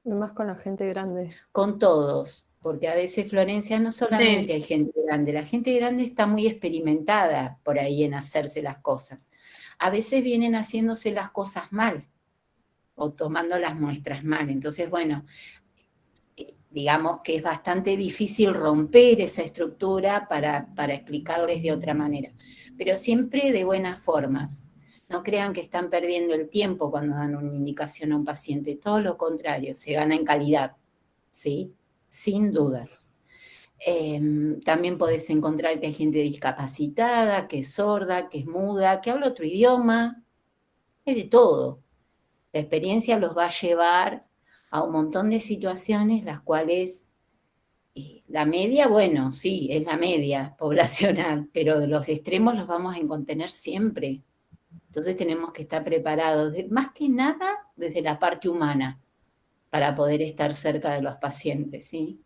Y más con la gente grande. Con todos, porque a veces, Florencia, no solamente Sí. hay gente grande, la gente grande está muy experimentada por ahí en hacerse las cosas. A veces vienen haciéndose las cosas mal o tomando las muestras mal. Entonces, bueno, digamos que es bastante difícil romper esa estructura para explicarles de otra manera, pero siempre de buenas formas. No crean que están perdiendo el tiempo cuando dan una indicación a un paciente, todo lo contrario, se gana en calidad, ¿sí? Sin dudas. También podés encontrar que hay gente discapacitada, que es sorda, que es muda, que habla otro idioma, es de todo. La experiencia los va a llevar a un montón de situaciones las cuales la media, bueno, sí, es la media poblacional, pero los extremos los vamos a contener siempre. Entonces tenemos que estar preparados, más que nada desde la parte humana, para poder estar cerca de los pacientes, ¿sí?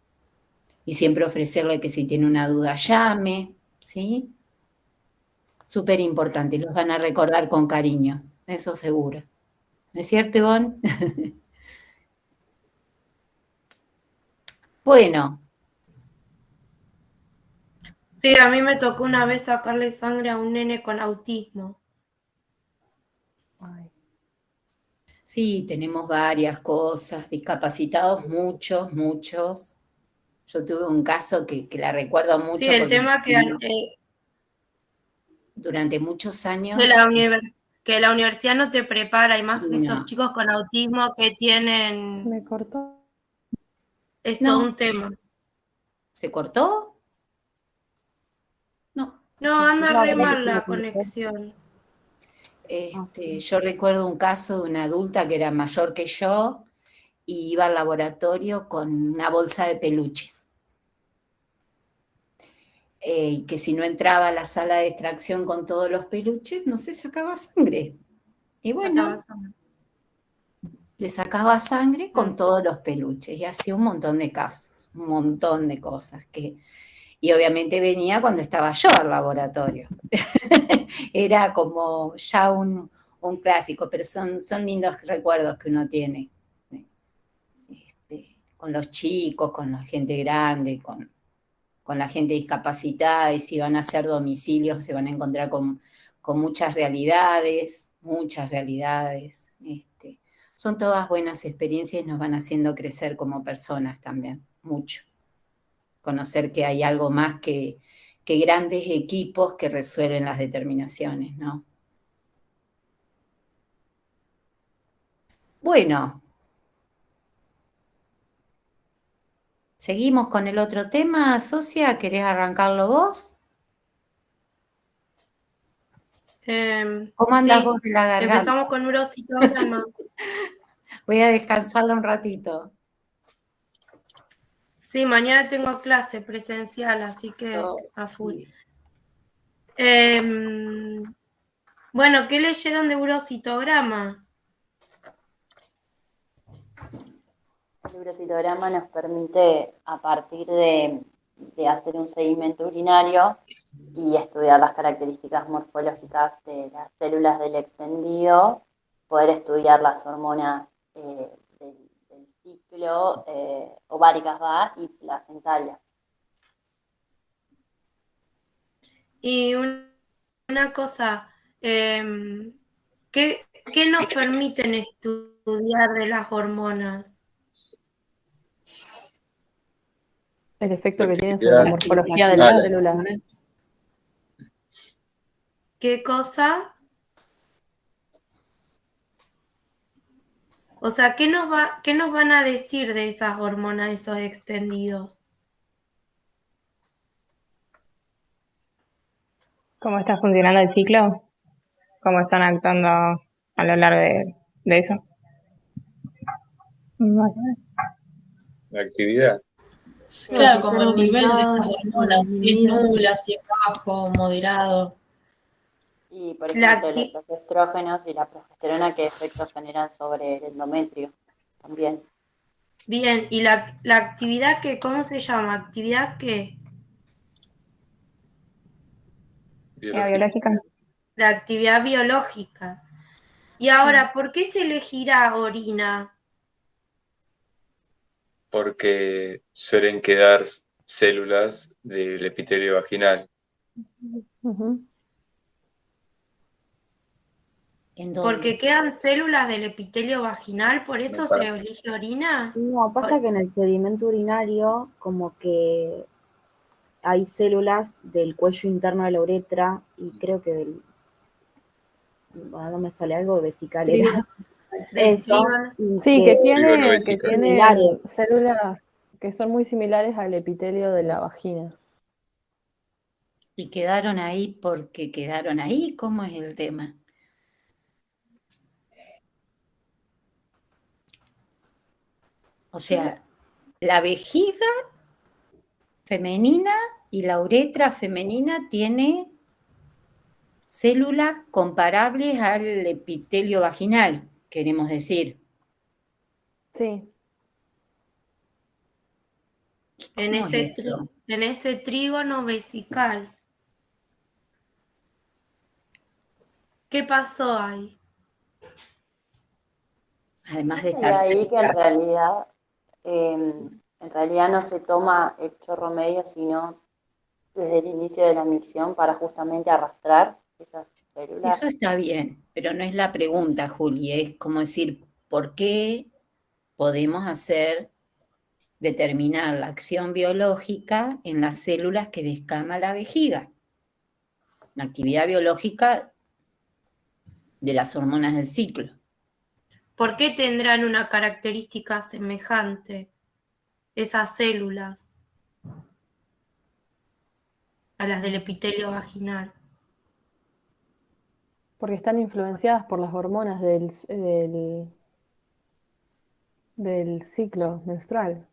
Y siempre ofrecerle que si tiene una duda llame, ¿sí? Súper importante, los van a recordar con cariño, eso seguro. ¿No es cierto, Ivonne? Bueno. Sí, a mí me tocó una vez sacarle sangre a un nene con autismo. Ay. Sí, tenemos varias cosas, discapacitados muchos, muchos. Yo tuve un caso que la recuerdo mucho Sí, el porque tema durante muchos que años que la universidad no te prepara, y más que estos no, chicos con autismo que ¿Se tienen, me cortó? es todo no, un tema. ¿se cortó? No. No, se fue. anda No, re por ahí mal se lo la conectó. conexión. Yo recuerdo un caso de una adulta que era mayor que yo y iba al laboratorio con una bolsa de peluches. Y que si no entraba a la sala de extracción con todos los peluches, no se sacaba sangre. Y bueno, le sacaba sangre con todos los peluches y hacía un montón de casos, un montón de cosas. Y obviamente venía cuando estaba yo al laboratorio. Era como ya un clásico, pero son lindos recuerdos que uno tiene. Con los chicos, con la gente grande, con la gente discapacitada, y si van a hacer domicilios se van a encontrar con muchas realidades, muchas realidades. Son todas buenas experiencias y nos van haciendo crecer como personas también, mucho. Conocer que hay algo más que grandes equipos que resuelven las determinaciones, ¿no? Bueno, seguimos con el otro tema, socia, ¿querés arrancarlo vos? ¿Cómo andás Sí, vos de la garganta? empezamos con urocitograma. Voy a descansarla un ratito. Sí, mañana tengo clase presencial, así que a full. Sí. Bueno, ¿qué leyeron de urocitograma? El urocitograma nos permite, a partir de hacer un seguimiento urinario y estudiar las características morfológicas de las células del extendido, poder estudiar las hormonas del ciclo, ováricas y placentarias. Y una cosa, ¿qué nos permiten estudiar de las hormonas? El efecto que tienen sobre la morfología de las células. ¿Qué cosa? O sea, ¿qué nos van a decir de esas hormonas, esos extendidos? ¿Cómo está funcionando el ciclo? ¿Cómo están actuando a lo largo de eso? La actividad. Claro, como el nivel de esas hormonas, si es nula, si es bajo, moderado. Y, por ejemplo, los estrógenos y la progesterona, ¿qué efectos generan sobre el endometrio? También. Bien, ¿y la actividad qué? ¿Cómo se llama? ¿Actividad qué? Biológica. La actividad biológica. Y ahora, ¿por qué se elegirá orina? Porque suelen quedar células del epitelio vaginal. ¿En dónde? Porque quedan células del epitelio vaginal, ¿por eso se elige orina? No, pasa que en el sedimento urinario como que hay células del cuello interno de la uretra y creo que del... Bueno, no me sale algo de vesical. Era. Eso. Sí, que tiene similares. células que son muy similares al epitelio de la vagina. ¿Y quedaron ahí porque quedaron ahí? ¿Cómo es el tema? O sea, la vejiga femenina y la uretra femenina tiene células comparables al epitelio vaginal, queremos decir. Sí. En ese trígono vesical. ¿Qué pasó ahí? Además de Y estar ahí que cerca. en realidad no se toma el chorro medio, sino desde el inicio de la micción para justamente arrastrar esas células. Eso está bien, pero no es la pregunta, Juli, es como decir, ¿por qué podemos determinar la acción biológica en las células que descama la vejiga? La actividad biológica de las hormonas del ciclo. ¿Por qué tendrán una característica semejante esas células a las del epitelio vaginal? Porque están influenciadas por las hormonas del ciclo menstrual.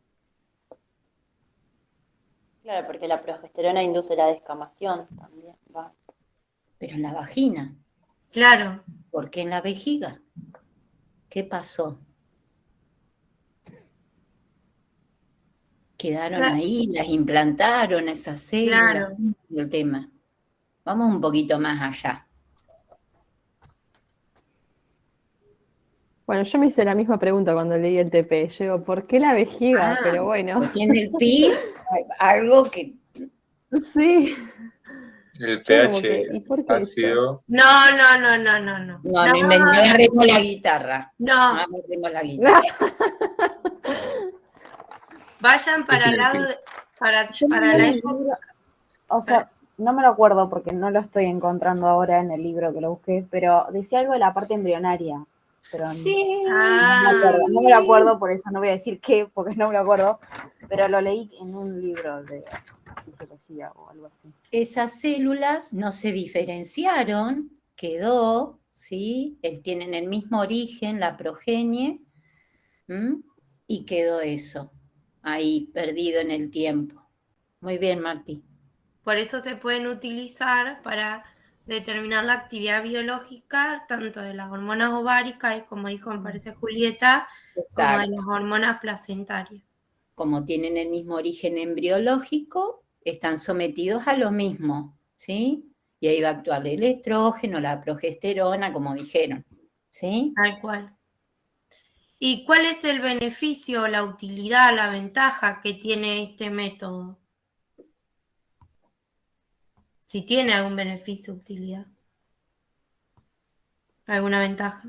Claro, porque la progesterona induce la descamación también. Va. Pero en la vagina. Claro. ¿Por qué en la vejiga? ¿Qué pasó? Quedaron ahí, las implantaron esas células. Claro. El tema. Vamos un poquito más allá. Bueno, yo me hice la misma pregunta cuando leí el TP. Yo digo, ¿por qué la vejiga? Pero bueno. Porque en el PIS algo que... Sí. El Yo como pH que, ¿y por qué ácido. No. No agarremos la guitarra. No. No agarremos la guitarra. Vayan para el lado de, para la época. O sea, no me lo acuerdo porque no lo estoy encontrando ahora en el libro que lo busqué, pero decía algo de la parte embrionaria. Pero sí. No me lo acuerdo, por eso no voy a decir qué, porque no me lo acuerdo, pero lo leí en un libro de fisiología o algo así. Esas células no se diferenciaron, quedó, ¿sí? Tienen el mismo origen, la progenie, y quedó eso, ahí perdido en el tiempo. Muy bien, Martí. Por eso se pueden utilizar para determinar la actividad biológica tanto de las hormonas ováricas y, como dijo, me parece Julieta, como de las hormonas placentarias. Como tienen el mismo origen embriológico, están sometidos a lo mismo, ¿sí? Y ahí va a actuar el estrógeno, la progesterona, como dijeron, ¿sí? Tal cual. ¿Y cuál es el beneficio, la utilidad, la ventaja que tiene este método? Si tiene algún beneficio, utilidad. ¿Alguna ventaja?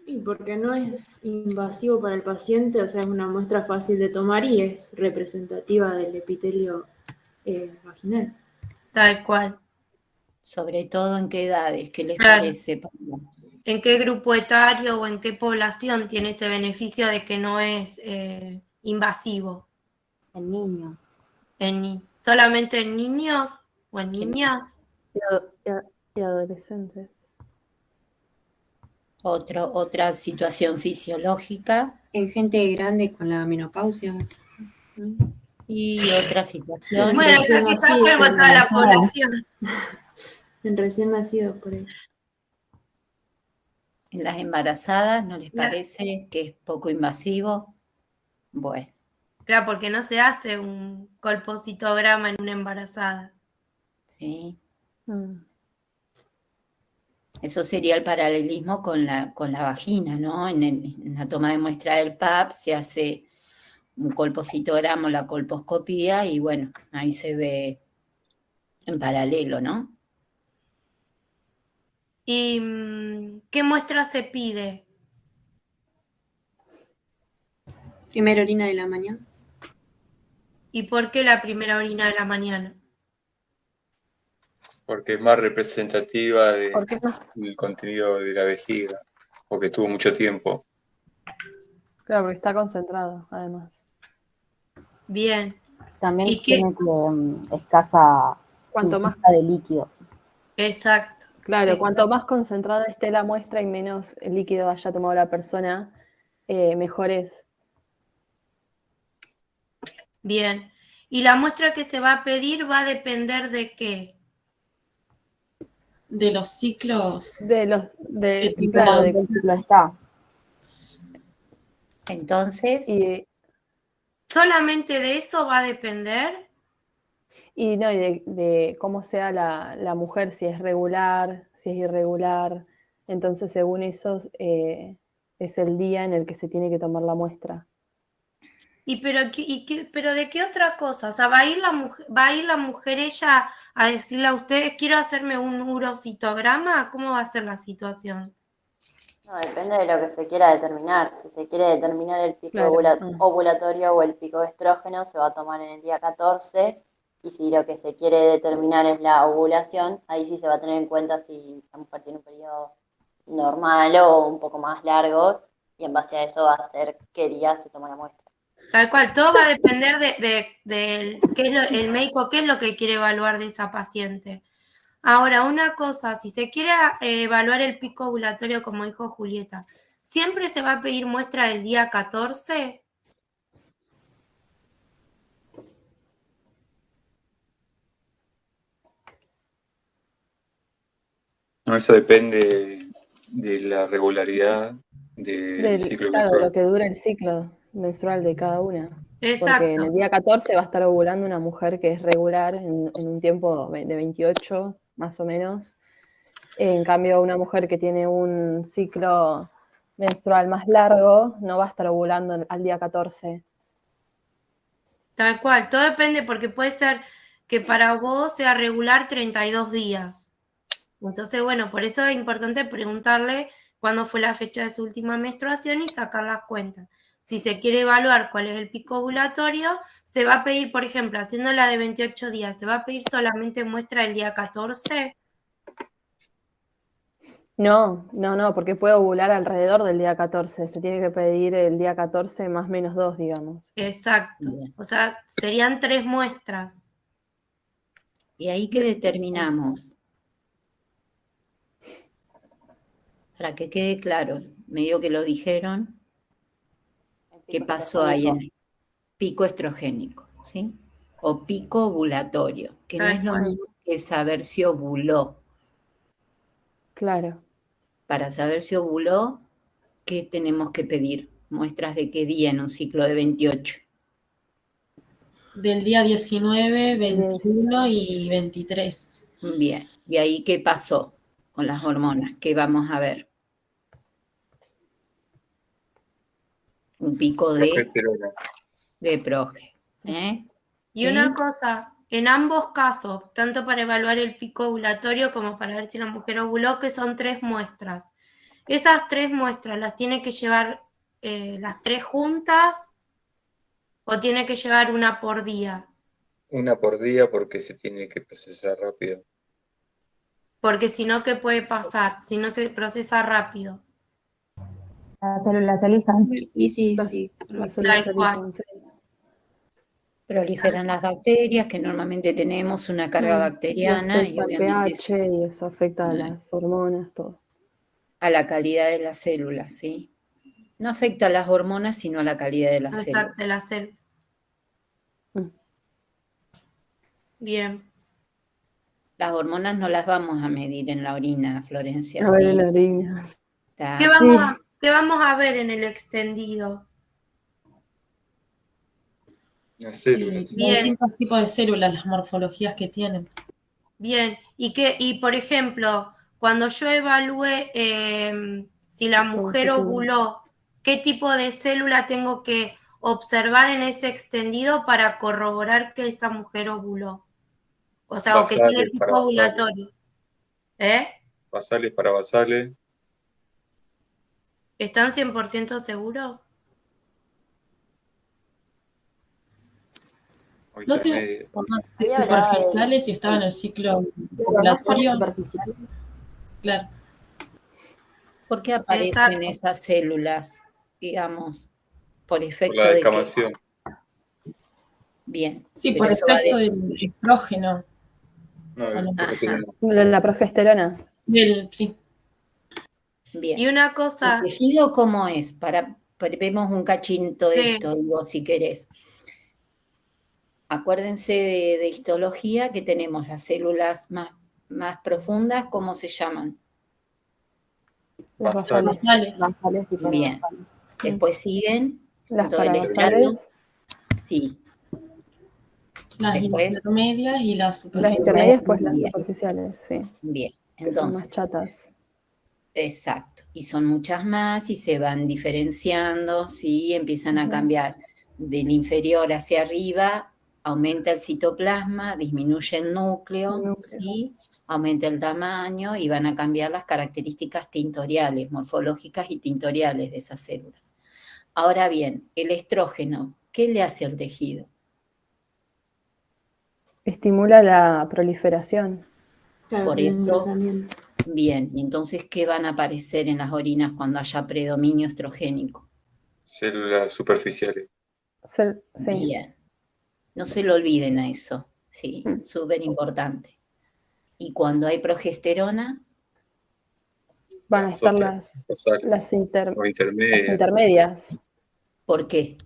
Y porque no es invasivo para el paciente, o sea, es una muestra fácil de tomar y es representativa del epitelio vaginal. Tal cual. Sobre todo en qué edades, ¿qué les parece? ¿En qué grupo etario o en qué población tiene ese beneficio de que no es invasivo? En niños. ¿Solamente en niños o en niñas? Y adolescentes. Otra situación fisiológica. En gente grande con la menopausia. Y otra situación. Bueno, ya quizás podemos toda la población. En recién nacidos, por ahí. En las embarazadas, ¿no les parece que es poco invasivo? Bueno. Claro, porque no se hace un colpocitograma en una embarazada. ¿sí? Mm. Eso sería el paralelismo con la vagina, ¿no? En la toma de muestra del PAP se hace un colpocitograma o la colposcopía y bueno, ahí se ve en paralelo, ¿no? ¿Y qué muestra se pide? Primera orina de la mañana. ¿Y por qué la primera orina de la mañana? Porque es más representativa ¿Por qué no? del contenido de la vejiga, porque estuvo mucho tiempo. Claro, porque está concentrado, además. Bien. También ¿Y qué? tiene escasa Cuanto más, ingesta de líquidos. Exacto. claro, cuanto más concentrada esté la muestra y menos líquido haya tomado la persona, mejor es. Bien. ¿Y la muestra que se va a pedir va a depender de qué? De los ciclos De los, que tiene. claro, ¿Cómo el ciclo está? Entonces, ¿Solamente de eso va a depender? y no, y de cómo sea la mujer, si es regular, si es irregular. Entonces, según eso, es el día en el que se tiene que tomar la muestra. ¿Pero de qué otra cosa? O sea, ¿va a ir la mujer ella a decirle a ustedes, quiero hacerme un urocitograma? ¿Cómo va a ser la situación? No, depende de lo que se quiera determinar. Si se quiere determinar el pico Claro. ovulatorio o el pico de estrógeno, se va a tomar en el día 14. Y si lo que se quiere determinar es la ovulación, ahí sí se va a tener en cuenta si la mujer tiene un periodo normal o un poco más largo. Y en base a eso va a ser qué día se toma la muestra. Tal cual, todo va a depender de qué es el médico, qué es lo que quiere evaluar de esa paciente. Ahora, una cosa, si se quiere evaluar el pico ovulatorio, como dijo Julieta, ¿siempre se va a pedir muestra del día 14? No, eso depende de la regularidad del ciclo Claro, de menstrual. lo que dura el ciclo menstrual de cada una. Porque en Exacto. el día 14 va a estar ovulando una mujer que es regular en un tiempo de 28, más o menos. En cambio, una mujer que tiene un ciclo menstrual más largo no va a estar ovulando al día 14. Tal cual, todo depende porque puede ser que para vos sea regular 32 días. Entonces, bueno, por eso es importante preguntarle cuándo fue la fecha de su última menstruación y sacar las cuentas. Si se quiere evaluar cuál es el pico ovulatorio, se va a pedir, por ejemplo, haciendo la de 28 días, se va a pedir solamente muestra el día 14. No, porque puede ovular alrededor del día 14. Se tiene que pedir el día 14 más menos 2, digamos. Exacto. O sea, serían 3 muestras. ¿y ahí qué determinamos? Para que quede claro, medio que lo dijeron, ¿qué pasó ahí en el pico estrogénico? ¿Sí? O pico ovulatorio, que no es lo mismo que saber si ovuló. Claro. Para saber si ovuló, ¿qué tenemos que pedir? Muestras de qué día en un ciclo de 28. Del día 19, 21 y 23. Bien, ¿y ahí qué pasó con las hormonas? ¿Qué vamos a ver? Un pico de proge. Y una cosa, en ambos casos, tanto para evaluar el pico ovulatorio como para ver si la mujer ovuló, que son 3 muestras. Esas 3 muestras, ¿las tiene que llevar las 3 juntas o tiene que llevar una por día? Una por día porque se tiene que procesar rápido. Porque si no, ¿qué puede pasar? Si no se procesa rápido. Las células se alisan. Y sí. Tal cual. Proliferan las bacterias, que normalmente tenemos una carga bacteriana y Afecta al obviamente pH y eso afecta a las hormonas, todo. a la calidad de las células, ¿sí? No afecta a las hormonas, sino a la calidad de las células. Exacto, la célula. Bien. Las hormonas no las vamos a medir en la orina, Florencia. A ver, ¿sí? en la orina. ¿Qué vamos a ver en el extendido? Las células. Distintos tipos de células, las morfologías que tienen. Bien, y por ejemplo, cuando yo evalúe si la mujer ovuló, ¿qué tipo de célula tengo que observar en ese extendido para corroborar que esa mujer ovuló? O sea, o que tiene Basales tipo para basales. ovulatorio. ¿Eh? Basales para basales. ¿Están 100% seguros? O No tengo intermedia. Ahí hablaba de... superficiales y estaba en el ciclo Pero no están ovulatorio. superficiales. Claro. ¿Por qué aparecen esas células, digamos, por Por efecto la de qué? descamación. Bien. Sí, pero por eso va efecto del estrógeno. No, del progesterona. De la progesterona. Sí. Bien. Y una cosa... ¿El tejido cómo es? Vemos un cachito de esto, digo, si querés. Acuérdense de histología que tenemos las células más profundas, ¿cómo se llaman? Basales. Basales y Bien. parabasales. Después siguen Las todo el estrato. parabasales. Sí. Las Después, intermedias y las Las superficiales. intermedias, pues las Bien. superficiales, sí. Bien. Que son más Entonces, chatas. exacto. Y son muchas más y se van diferenciando, ¿sí? Empiezan a cambiar del inferior hacia arriba, aumenta el citoplasma, disminuye el núcleo, ¿sí? Aumenta el tamaño y van a cambiar las características tintoriales, morfológicas y tintoriales de esas células. Ahora bien, el estrógeno, ¿qué le hace al tejido? Estimula la proliferación. Claro, Por el eso, engrosamiento. bien, y entonces, ¿qué van a aparecer en las orinas cuando haya predominio estrogénico? Células superficiales. Sí. Bien. No se lo olviden a eso, sí, súper importante. Y cuando hay progesterona, van a estar basales. las O intermedias. intermedias. ¿por qué?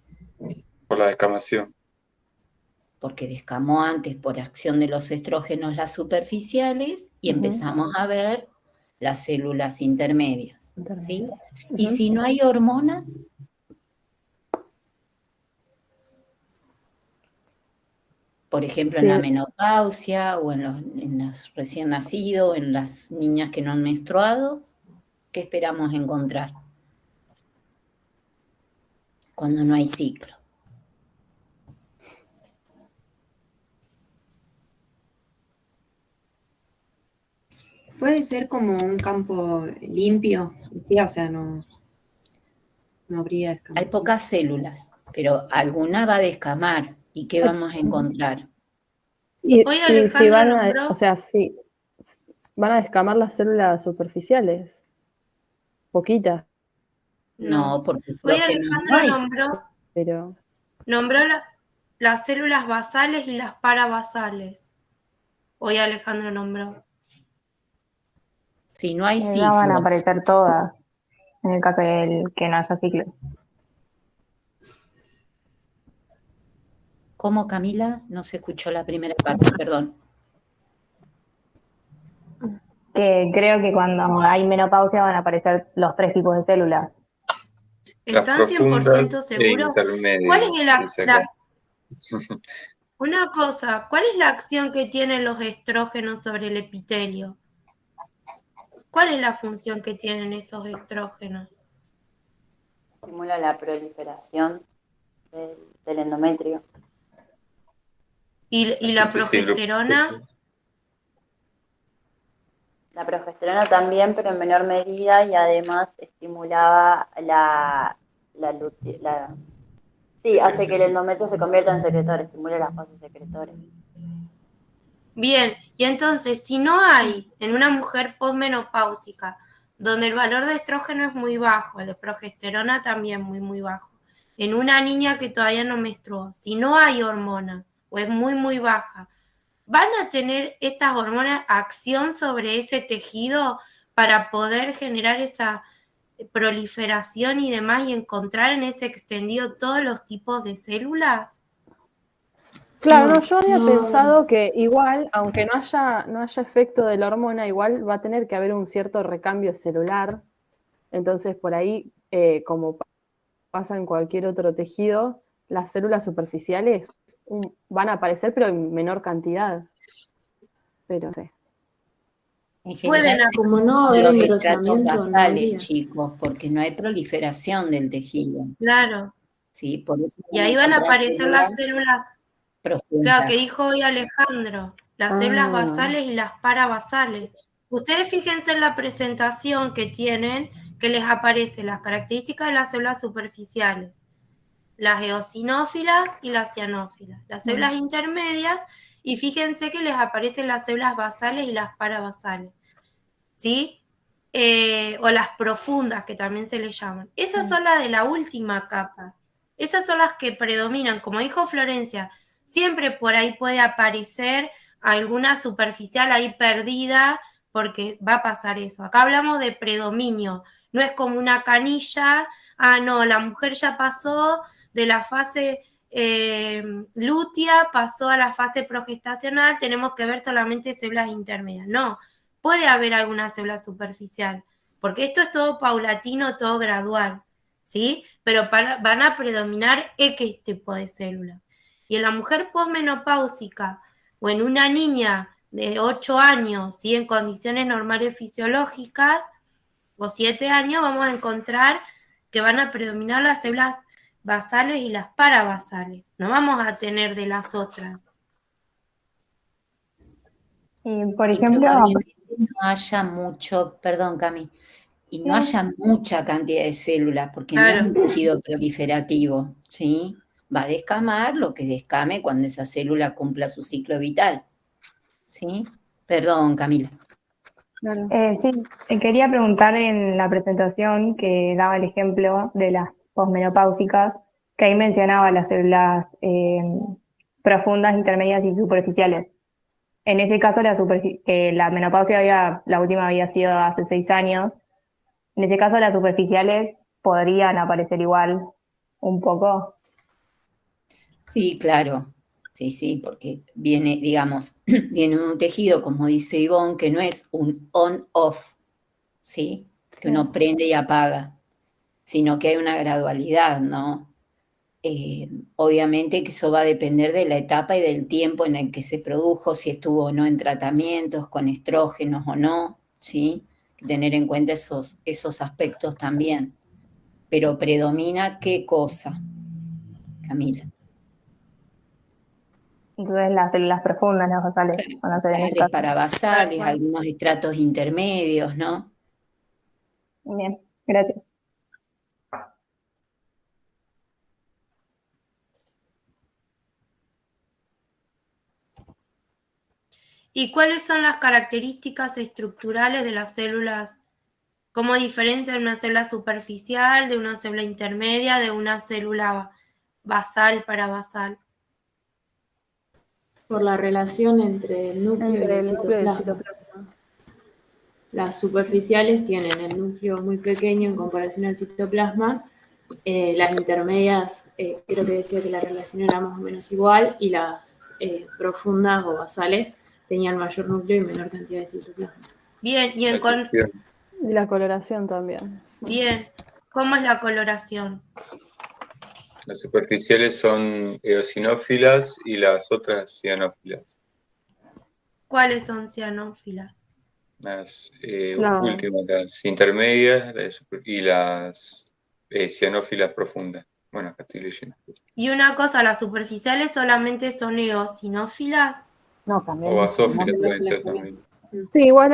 Por la descamación. Porque descamó antes por acción de los estrógenos las superficiales y empezamos a ver las células intermedias, ¿sí? Y si no hay hormonas, por ejemplo, en la menopausia o en los recién nacidos, en las niñas que no han menstruado, ¿qué esperamos encontrar? Cuando no hay ciclo. Puede ser como un campo limpio, ¿sí? O sea, no habría descamación. Hay pocas células, pero alguna va a descamar. ¿Y qué vamos a encontrar? Y Hoy si Alejandro van nombró... o sea, sí, van a descamar las células superficiales. Poquitas. No, porque Hoy estrógenos no Alejandro hay. nombró las células basales y las parabasales. Hoy Alejandro nombró. Si no hay No van a ciclo. aparecer todas, en el caso de que no haya ciclo. ¿Cómo, Camila? No se escuchó la primera parte, perdón. Que creo que cuando hay menopausia van a aparecer los 3 tipos de células. ¿Están Las 100% profundas e seguros? ¿Cuál intermedias. es una cosa, ¿cuál es la acción que tienen los estrógenos sobre el epitelio? ¿Cuál es la función que tienen esos estrógenos? Estimula la proliferación del endometrio. ¿Y la progesterona? La progesterona también, pero en menor medida, y además estimulaba sí, hace que el endometrio se convierta en secretor, estimula las fases secretores. Bien, y entonces, si no hay en una mujer posmenopáusica, donde el valor de estrógeno es muy bajo, el de progesterona también muy bajo, en una niña que todavía no menstruó, si no hay hormona o es muy baja, ¿van a tener estas hormonas acción sobre ese tejido para poder generar esa proliferación y demás y encontrar en ese extendido todos los tipos de células? Claro, no, yo había pensado que igual, aunque no haya efecto de la hormona, igual va a tener que haber un cierto recambio celular. Entonces, por ahí, como pasa en cualquier otro tejido, las células superficiales van a aparecer, pero en menor cantidad. pero no sé. En Pueden general, Como no los haber estratos engrosamiento, no basales, habría. chicos, porque no hay proliferación del tejido, Claro. ¿sí? Por eso Y van a ahí van a encontrar aparecer las células células, claro, que profundas. dijo hoy Alejandro, las células basales y las parabasales. Ustedes fíjense en la presentación que tienen, que les aparecen las características de las células superficiales, las eosinófilas y las cianófilas, las células intermedias, y fíjense que les aparecen las células basales y las parabasales, ¿sí? O las profundas, que también se les llaman. Esas son las de la última capa. Esas son las que predominan. Como dijo Florencia, siempre por ahí puede aparecer alguna superficial ahí perdida, porque va a pasar eso. Acá hablamos de predominio. No es como una canilla, no, la mujer ya pasó de la fase lútea, pasó a la fase progestacional, tenemos que ver solamente células intermedias. No, puede haber alguna célula superficial, porque esto es todo paulatino, todo gradual, ¿sí? Pero van a predominar X tipo de células. Y en la mujer posmenopáusica o en una niña de 8 años, ¿sí? En condiciones normales fisiológicas, o 7 años, vamos a encontrar que van a predominar las células basales y las parabasales. No vamos a tener de las otras. Y por Y ejemplo, probablemente no haya mucho, perdón, Cami, y no haya mucha cantidad de células, porque no es un tejido proliferativo, ¿sí? Va a descamar lo que descame cuando esa célula cumpla su ciclo vital, ¿sí? Perdón, Camila. sí, quería preguntar en la presentación que daba el ejemplo de las posmenopáusicas, que ahí mencionaba las células profundas, intermedias y superficiales. En ese caso, la menopausia la última había sido hace 6 años. En ese caso, las superficiales podrían aparecer igual un poco. Sí, claro. Sí, sí, porque viene, digamos, viene un tejido, como dice Ivonne, que no es un on-off, ¿sí? Que uno prende y apaga, sino que hay una gradualidad, ¿no? Obviamente que eso va a depender de la etapa y del tiempo en el que se produjo, si estuvo o no en tratamientos, con estrógenos o no, ¿sí? Tener en cuenta esos aspectos también. Pero predomina ¿qué cosa, Camila? Entonces, las células profundas, las basales, van a ser en este Basales, caso. parabasales, algunos estratos intermedios, ¿no? Bien, gracias. ¿Y cuáles son las características estructurales de las células? ¿Cómo diferencian una célula superficial de una célula intermedia, de una célula basal, parabasal? Por la relación entre el núcleo y Entre el el núcleo y el citoplasma. citoplasma. Las superficiales tienen el núcleo muy pequeño en comparación al citoplasma. Las intermedias, creo que decía que la relación era más o menos igual, y las profundas o basales tenían mayor núcleo y menor cantidad de citoplasma. Bien, y la coloración también. Bien, ¿cómo es la coloración? Las superficiales son eosinófilas y las otras cianófilas. ¿Cuáles son cianófilas? Las últimas, las intermedias y las cianófilas profundas. Bueno, acá estoy leyendo. Y una cosa, ¿las superficiales solamente son eosinófilas? No, también. O basófilas pueden ser también. Sí, igual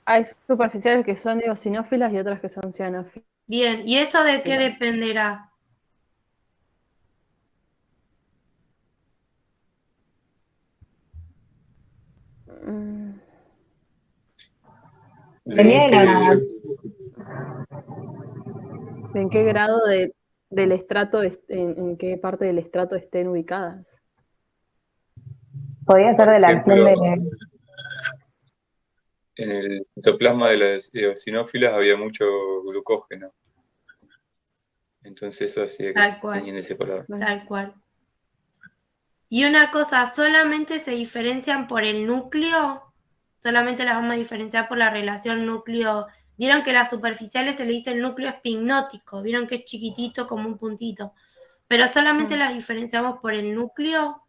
hay superficiales que son eosinófilas y otras que son cianófilas. Bien, ¿y eso de qué dependerá? ¿En qué grado del estrato, en qué parte del estrato estén ubicadas? Podría ser Por de la ejemplo, acción de... en el citoplasma de las eosinófilas había mucho glucógeno. Entonces eso hacía que Tal cual. tenían ese color. Tal cual. Y una cosa, ¿solamente se diferencian por el núcleo? Solamente las vamos a diferenciar por la relación núcleo. Vieron que las superficiales se le dice el núcleo espignótico, vieron que es chiquitito como un puntito. Pero solamente las diferenciamos por el núcleo.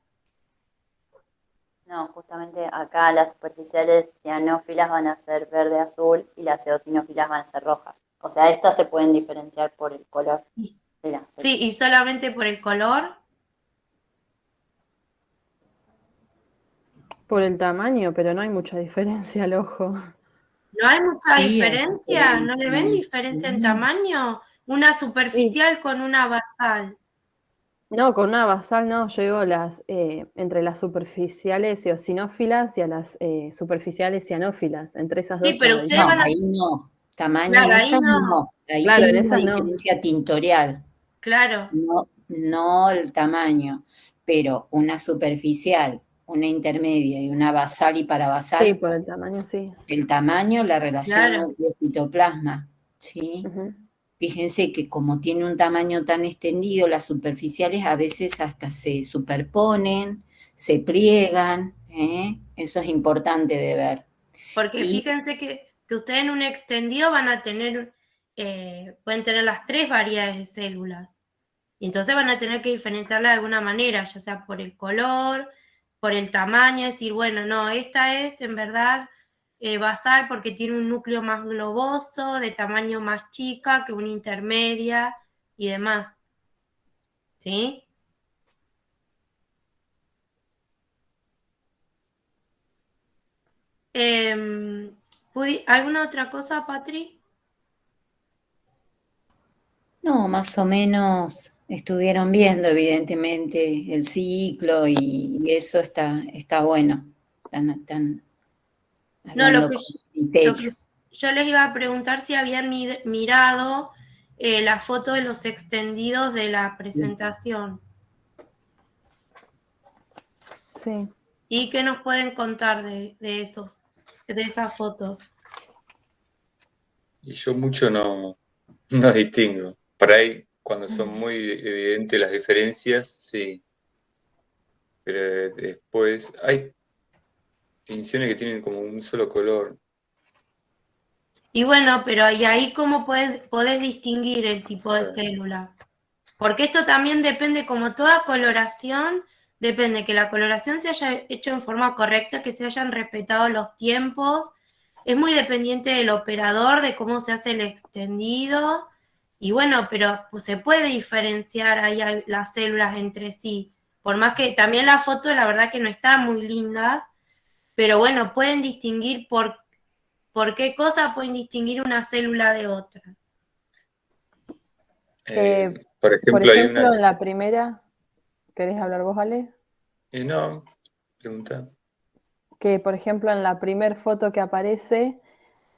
No, justamente acá las superficiales cianófilas van a ser verde-azul y las eosinófilas van a ser rojas. O sea, estas se pueden diferenciar por el color de la célula. Sí, y solamente por el color. Por el tamaño, pero no hay mucha diferencia al ojo. ¿No hay mucha Sí, hay diferencia? ¿No le ven diferencia en tamaño? Una superficial con una basal. No, con una basal no, yo digo entre las superficiales eosinófilas y a las superficiales cianófilas, entre esas dos Sí, está pero la ustedes No, van a... diferencia. ahí no. Tamaño en Claro, ahí esas no. no. Ahí Claro, en tenés la esas no. diferencia tintorial, Claro. no el tamaño. Pero una superficial, una intermedia y una basal y Sí, parabasal, por el tamaño sí. el tamaño, la relación Claro. núcleo-citoplasma, ¿sí? Ujú. Fíjense que como tiene un tamaño tan extendido, las superficiales a veces hasta se superponen, se pliegan, ¿eh? Eso es importante de ver. Porque Y fíjense que ustedes en un extendido van a tener, pueden tener las 3 variedades de células. Y entonces van a tener que diferenciarla de alguna manera, ya sea por el color, por el tamaño, decir, bueno, no, esta es en verdad basal porque tiene un núcleo más globoso, de tamaño más chica que una intermedia y demás. ¿Sí? ¿Alguna otra cosa, Patri? no, más o menos estuvieron viendo evidentemente el ciclo y eso está bueno. Están No, hablando con lo que criterio. yo les iba a preguntar si habían mirado la foto de los extendidos de la presentación. Sí. ¿Y qué nos pueden contar de esas fotos? Y yo mucho no distingo. Por ahí, cuando son muy evidentes las diferencias, sí. Pero después hay tinciones que tienen como un solo color. Y bueno, pero ¿y ahí cómo podés distinguir el tipo de célula? Porque esto también depende, como toda coloración, depende que la coloración se haya hecho en forma correcta, que se hayan respetado los tiempos. Es muy dependiente del operador, de cómo se hace el extendido. Y bueno, pero pues, se puede diferenciar ahí las células entre sí. Por más que también las fotos, la verdad que no están muy lindas, pero bueno, pueden distinguir por qué cosa pueden distinguir una célula de otra. Por Por ejemplo, hay una... ejemplo, en la primera, ¿querés hablar vos, Ale? No, pregunta. Que, por ejemplo, en la primer foto que aparece,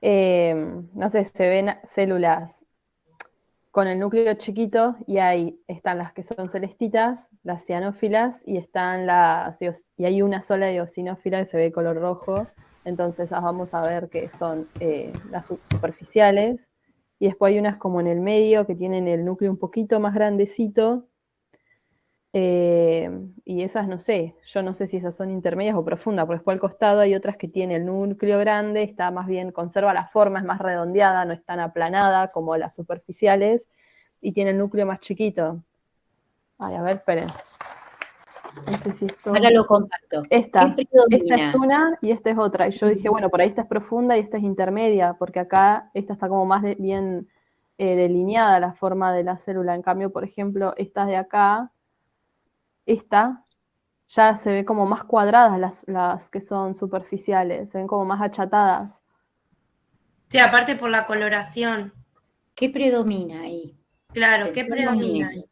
no sé, se ven células con el núcleo chiquito y ahí están las que son celestitas, las cianófilas, y y hay una sola eosinófila que se ve color rojo. Entonces vamos a ver que son las superficiales. Y después hay unas como en el medio que tienen el núcleo un poquito más grandecito. Y esas no sé, yo no sé si esas son intermedias o profundas, porque después al costado hay otras que tienen el núcleo grande, está más bien, conserva la forma, es más redondeada, no es tan aplanada como las superficiales, y tiene el núcleo más chiquito. Ay, a ver, esperen. No sé si esto... Ahora lo comparto. Esta ¿Qué es predomina? una y esta es otra. Y yo dije, bueno, por ahí esta es profunda y esta es intermedia, porque acá esta está como más bien delineada la forma de la célula. En cambio, por ejemplo, estas de acá, esta ya se ve como más cuadradas las que son superficiales, se ven como más achatadas. Sí, aparte por la coloración. ¿Qué predomina ahí? Claro, ¿qué Pensemos en predomina? eso.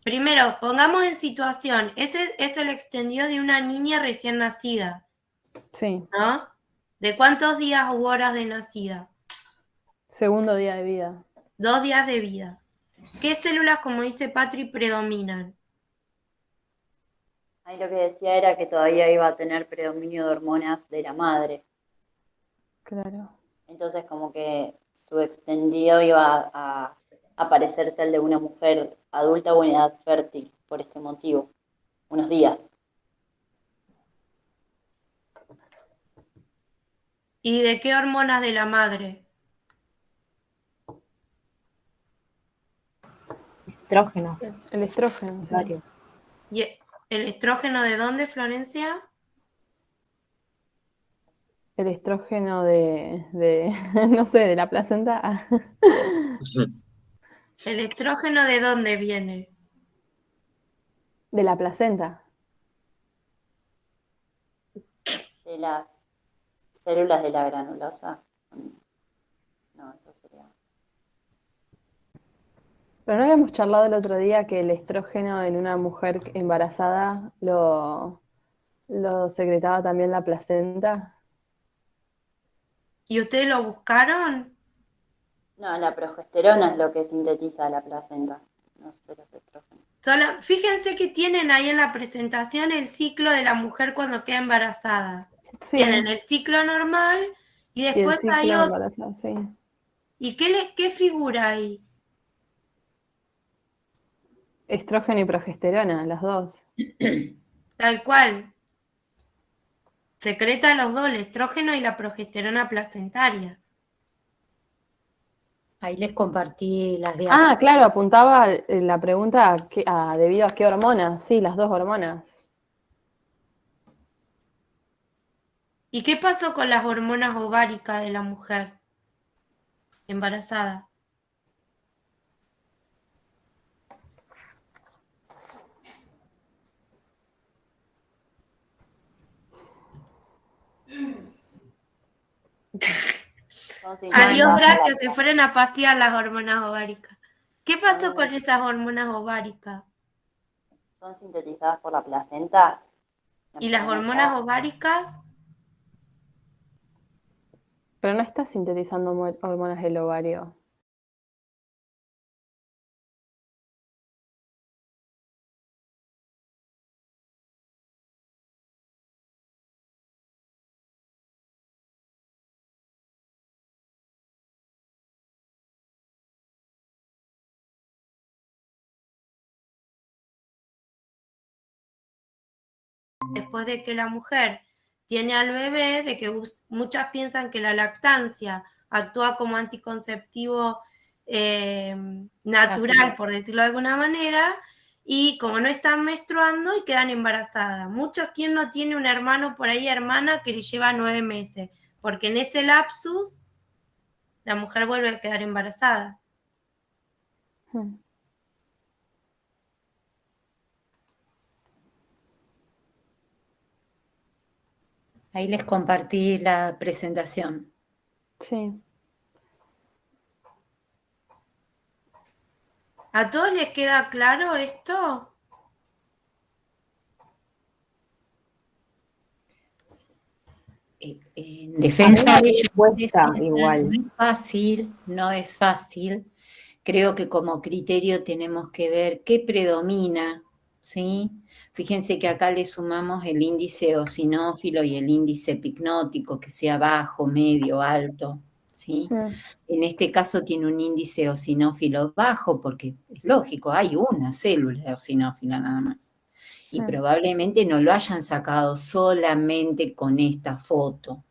Primero, pongamos en situación, ese es el extendido de una niña recién nacida, Sí, ¿no? ¿De cuántos días u horas de nacida? segundo día de vida. 2 días de vida. ¿Qué células, como dice Patri, predominan? Ahí lo que decía era que todavía iba a tener predominio de hormonas de la madre. Claro. Entonces como que su extendido iba a parecerse al de una mujer adulta o en edad fértil por este motivo, unos días. ¿Y de qué hormonas de la madre? Estrógeno. El estrógeno, sí. Varios. ¿Y el estrógeno de dónde, Florencia? El estrógeno no sé, de la placenta. ¿El estrógeno de dónde viene? De la placenta. De las células de la granulosa. No, eso sería. Pero no habíamos charlado el otro día que el estrógeno en una mujer embarazada lo secretaba también la placenta. ¿Y ustedes lo buscaron? No, la progesterona es lo que sintetiza la placenta, no sé los estrógenos. Fíjense que tienen ahí en la presentación el ciclo de la mujer cuando queda embarazada. Sí. Tienen el ciclo normal y Y el después ciclo hay de otro. embarazo, sí. ¿Y qué figura ahí? Estrógeno y progesterona, las dos. Tal cual. Secreta los dos, el estrógeno y la progesterona placentaria. Ahí les compartí las de Ah, claro, apuntaba la pregunta debido a qué hormonas. Sí, las dos hormonas. ¿Y qué pasó con las hormonas ováricas de la mujer embarazada? Adiós, gracias, se fueron a pasear las hormonas ováricas. ¿Qué pasó con esas hormonas ováricas? ¿Son sintetizadas por la placenta? ¿Y las hormonas ováricas? Pero no está sintetizando hormonas del ovario. Después de que la mujer tiene al bebé, de que muchas piensan que la lactancia actúa como anticonceptivo natural, por decirlo de alguna manera, y como no están menstruando y quedan embarazadas. Muchos, quien no tiene un hermano por ahí, hermana, que le lleva 9 meses, porque en ese lapsus la mujer vuelve a quedar embarazada. Ahí les compartí la presentación. Sí. ¿A todos les queda claro esto? En defensa de ellos, igual. no es fácil. Creo que como criterio tenemos que ver qué predomina, ¿sí? Fíjense que acá le sumamos el índice eosinófilo y el índice picnótico, que sea bajo, medio, alto, ¿sí? En este caso tiene un índice eosinófilo bajo porque es lógico, hay una célula eosinófila nada más. Y probablemente no lo hayan sacado solamente con esta foto,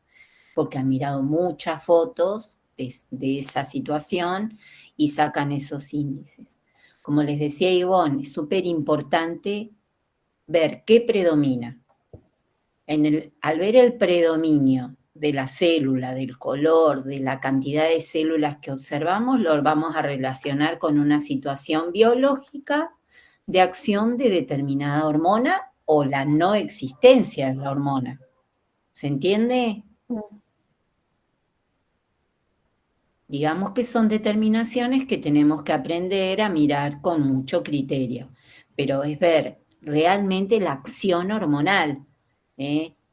porque han mirado muchas fotos de esa situación y sacan esos índices. Como les decía Ivonne, es súper importante ver qué predomina. Al ver el predominio de la célula, del color, de la cantidad de células que observamos, lo vamos a relacionar con una situación biológica de acción de determinada hormona o la no existencia de la hormona. ¿Se entiende? Digamos que son determinaciones que tenemos que aprender a mirar con mucho criterio, pero es ver realmente la acción hormonal,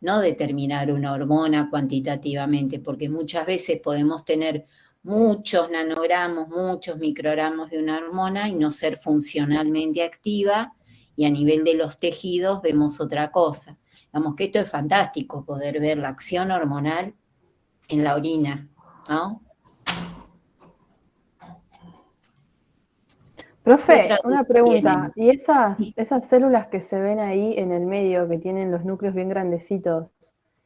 no determinar una hormona cuantitativamente, porque muchas veces podemos tener muchos nanogramos, muchos microgramos de una hormona y no ser funcionalmente activa, y a nivel de los tejidos vemos otra cosa. Digamos que esto es fantástico, poder ver la acción hormonal en la orina, ¿no? Profe, una pregunta. ¿Y esas células que se ven ahí en el medio, que tienen los núcleos bien grandecitos,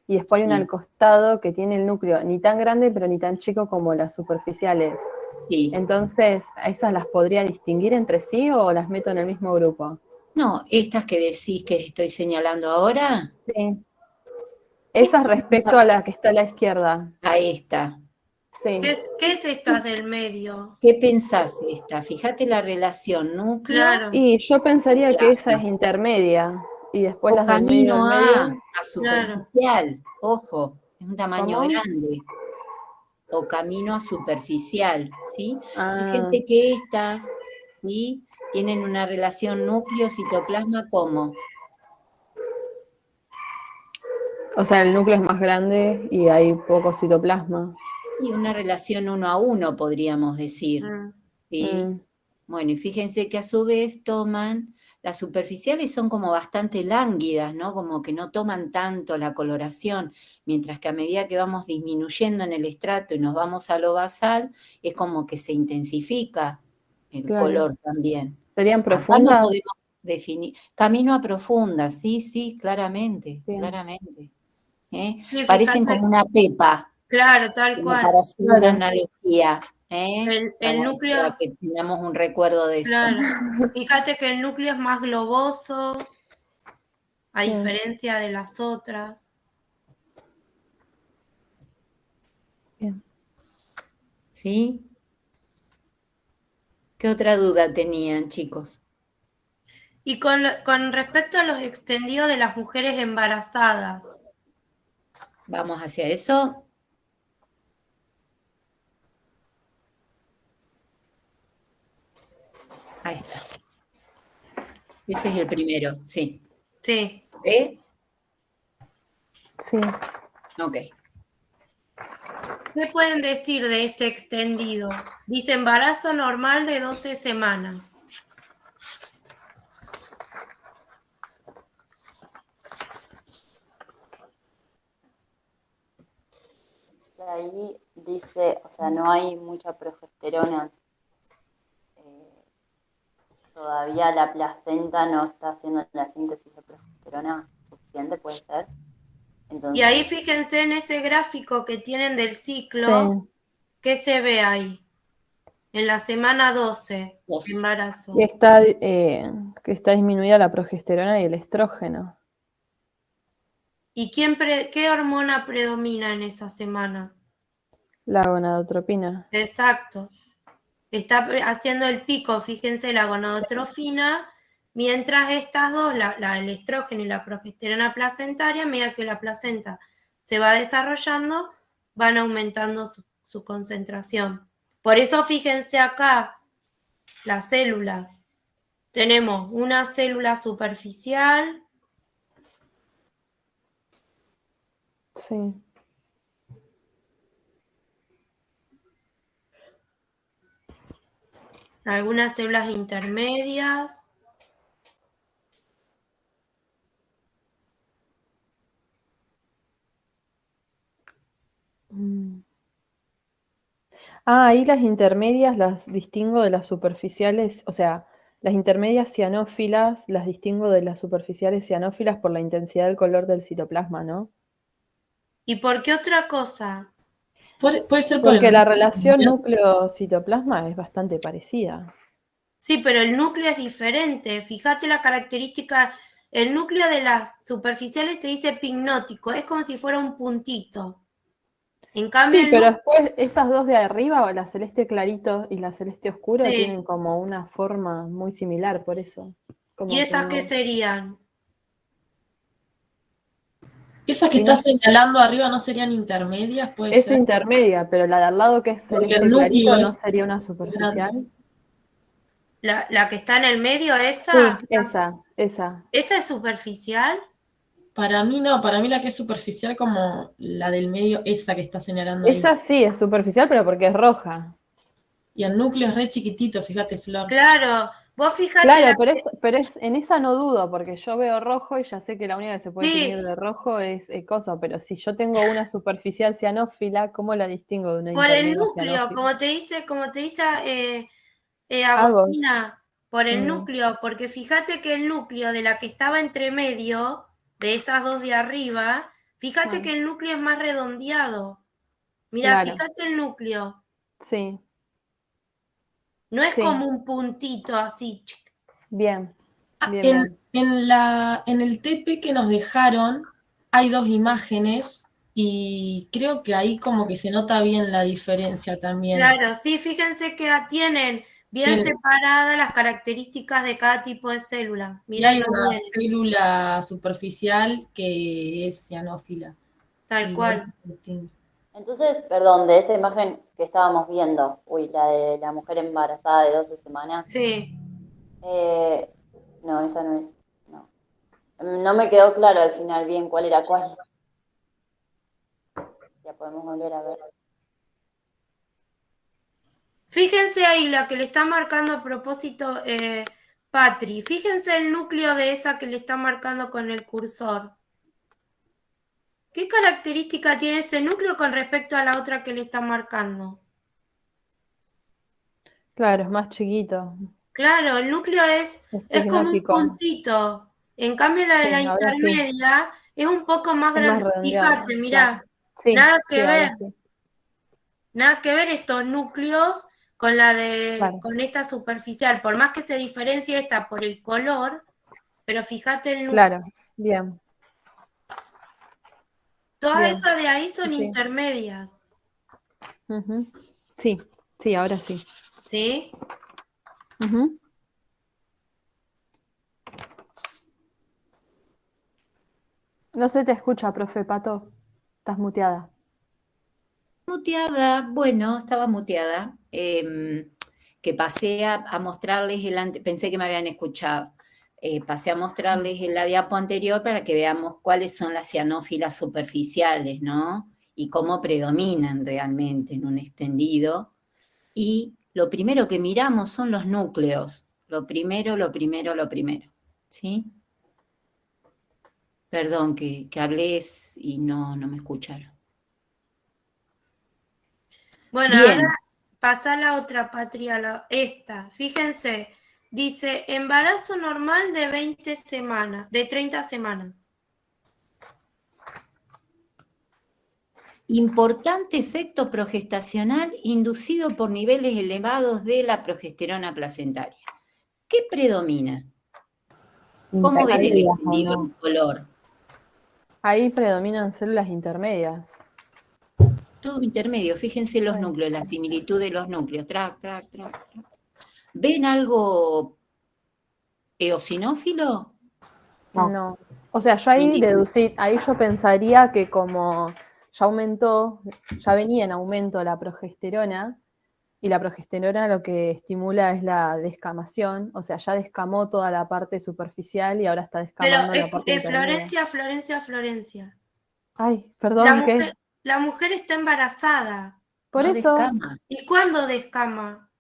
y después hay una al costado que tiene el núcleo ni tan grande pero ni tan chico como las superficiales? Sí. Entonces, ¿esas las podría distinguir entre sí o las meto en el mismo grupo? No, estas que decís que estoy señalando ahora, sí, Esa es respecto a la que está a la izquierda. A esta. Sí. ¿Qué es esta del medio? ¿Qué pensás esta? Fíjate la relación núcleo. Claro. Y yo pensaría que esa es intermedia. Y después O las del medio camino al medio. a superficial. Ojo, es un tamaño ¿Cómo? grande. O camino a superficial, ¿sí? Ah, Fíjense que estas, ¿sí? Tienen una relación núcleo-citoplasma como. o sea, el núcleo es más grande y hay poco citoplasma. Y una relación 1 a 1, podríamos decir. ¿Sí? Bueno, y fíjense que a su vez toman, las superficiales son como bastante lánguidas, ¿no? Como que no toman tanto la coloración, mientras que a medida que vamos disminuyendo en el estrato y nos vamos a lo basal, es como que se intensifica el color también. ¿Serían Acá profundas? no podemos definir. Camino a profundas, sí, claramente, Bien. claramente. ¿Eh? Sí, Parecen fíjate. como una pepa. Claro, tal Como cual. para hacer una analogía. Está El bueno, núcleo. para que tengamos un recuerdo de eso. Claro. Fíjate que el núcleo es más globoso, a diferencia de las otras. Bien. ¿Sí? ¿Qué otra duda tenían, chicos? Y con respecto a los extendidos de las mujeres embarazadas. ¿Vamos hacia eso? Ahí está. Ese es el primero, sí. Sí. ¿Eh? Sí. Ok. ¿Qué pueden decir de este extendido? Dice embarazo normal de 12 semanas. Ahí dice, o sea, no hay mucha progesterona. Todavía la placenta no está haciendo la síntesis de progesterona suficiente, puede ser. Entonces, Y ahí fíjense en ese gráfico que tienen del ciclo, ¿qué se ve ahí? En la semana 12, embarazo. Y que está disminuida la progesterona y el estrógeno. ¿Y qué hormona predomina en esa semana? La gonadotropina. Exacto. Está haciendo el pico, fíjense, la gonadotrofina, mientras estas dos, el estrógeno y la progesterona placentaria, a medida que la placenta se va desarrollando, van aumentando su concentración. Por eso fíjense acá, las células. Tenemos una célula superficial. Sí. Algunas células intermedias. Ahí las intermedias las distingo de las superficiales, o sea, las intermedias cianófilas las distingo de las superficiales cianófilas por la intensidad del color del citoplasma, ¿no? ¿Y por qué otra cosa? Puede ser porque la relación núcleo-citoplasma es bastante parecida. Sí, pero el núcleo es diferente. Fíjate la característica, el núcleo de las superficiales se dice pignótico, es como si fuera un puntito. En cambio, sí, pero después esas dos de arriba, la celeste clarito y la celeste oscuro, tienen como una forma muy similar, por eso. ¿Y esas qué serían? Esas que estás señalando arriba no serían intermedias, puede es ser. intermedia, pero la de al lado que es celeste clarito no sería una superficial. ¿La que está en el medio, esa? Sí, esa. ¿Esa es superficial? Para mí no, para mí la que es superficial como la del medio, esa que está señalando ahí. Esa sí es superficial, pero porque es roja. Y el núcleo es re chiquitito, fíjate, Flor. Claro, vos fijate. Claro, pero en esa no dudo, porque yo veo rojo y ya sé que la única que se puede teñir de rojo es cosa, pero si yo tengo una superficial cianófila, ¿cómo la distingo de una por el intermedia núcleo, cianófila? como te dice Agostina, por el núcleo, porque fíjate que el núcleo de la que estaba entre medio, de esas dos de arriba, fíjate que el núcleo es más redondeado. Mira, fíjate el núcleo. Sí. No es como un puntito así. Bien. En el TP que nos dejaron, hay dos imágenes y creo que ahí como que se nota bien la diferencia también. Claro, sí, fíjense que tienen bien separadas las características de cada tipo de célula. Y hay Mírenlo una bien. célula superficial que es cianófila. Tal Y cual. Entonces, perdón, de esa imagen que estábamos viendo, la de la mujer embarazada de 12 semanas. Sí. No, esa no es. No. No me quedó claro al final bien cuál era cuál. Ya podemos volver a ver. Fíjense ahí la que le está marcando a propósito Patri. Fíjense el núcleo de esa que le está marcando con el cursor. ¿Qué característica tiene ese núcleo con respecto a la otra que le está marcando? Claro, es más chiquito. Claro, el núcleo es como un puntito. En cambio, la de la intermedia es un poco más grande. Fíjate, mirá. Sí, nada que sí, ver. sí. Nada que ver estos núcleos con la de con esta superficial. Por más que se diferencie esta por el color, pero fíjate el núcleo. Claro, bien. Todas esas de ahí son intermedias. Sí, sí, ahora sí. ¿Sí? No se te escucha, profe Pato. Estás muteada. Muteada, bueno, estaba muteada. Que pasé a mostrarles pensé que me habían escuchado. Pasé a mostrarles la diapo anterior para que veamos cuáles son las cianófilas superficiales, ¿no? Y cómo predominan realmente en un extendido. Y lo primero que miramos son los núcleos. Lo primero, ¿sí? Perdón, que hablé y no me escucharon. Bueno, bien. Ahora pasa la otra, Patria, esta. Fíjense, dice embarazo normal de 20 semanas, de 30 semanas. Importante efecto progestacional inducido por niveles elevados de la progesterona placentaria. ¿Qué predomina? ¿Cómo ven el extendido en color? Ahí predominan células intermedias. Todo intermedio, fíjense los núcleos, la similitud de los núcleos. ¿Ven algo eosinófilo? No. O sea, yo ahí deducí, ahí yo pensaría que como ya aumentó, ya venía en aumento la progesterona, y la progesterona lo que estimula es la descamación, o sea, ya descamó toda la parte superficial y ahora está descamando la parte intermedia. Florencia. Ay, perdón, ¿qué? La mujer está embarazada. Por eso. Descama. ¿Y cuándo descama?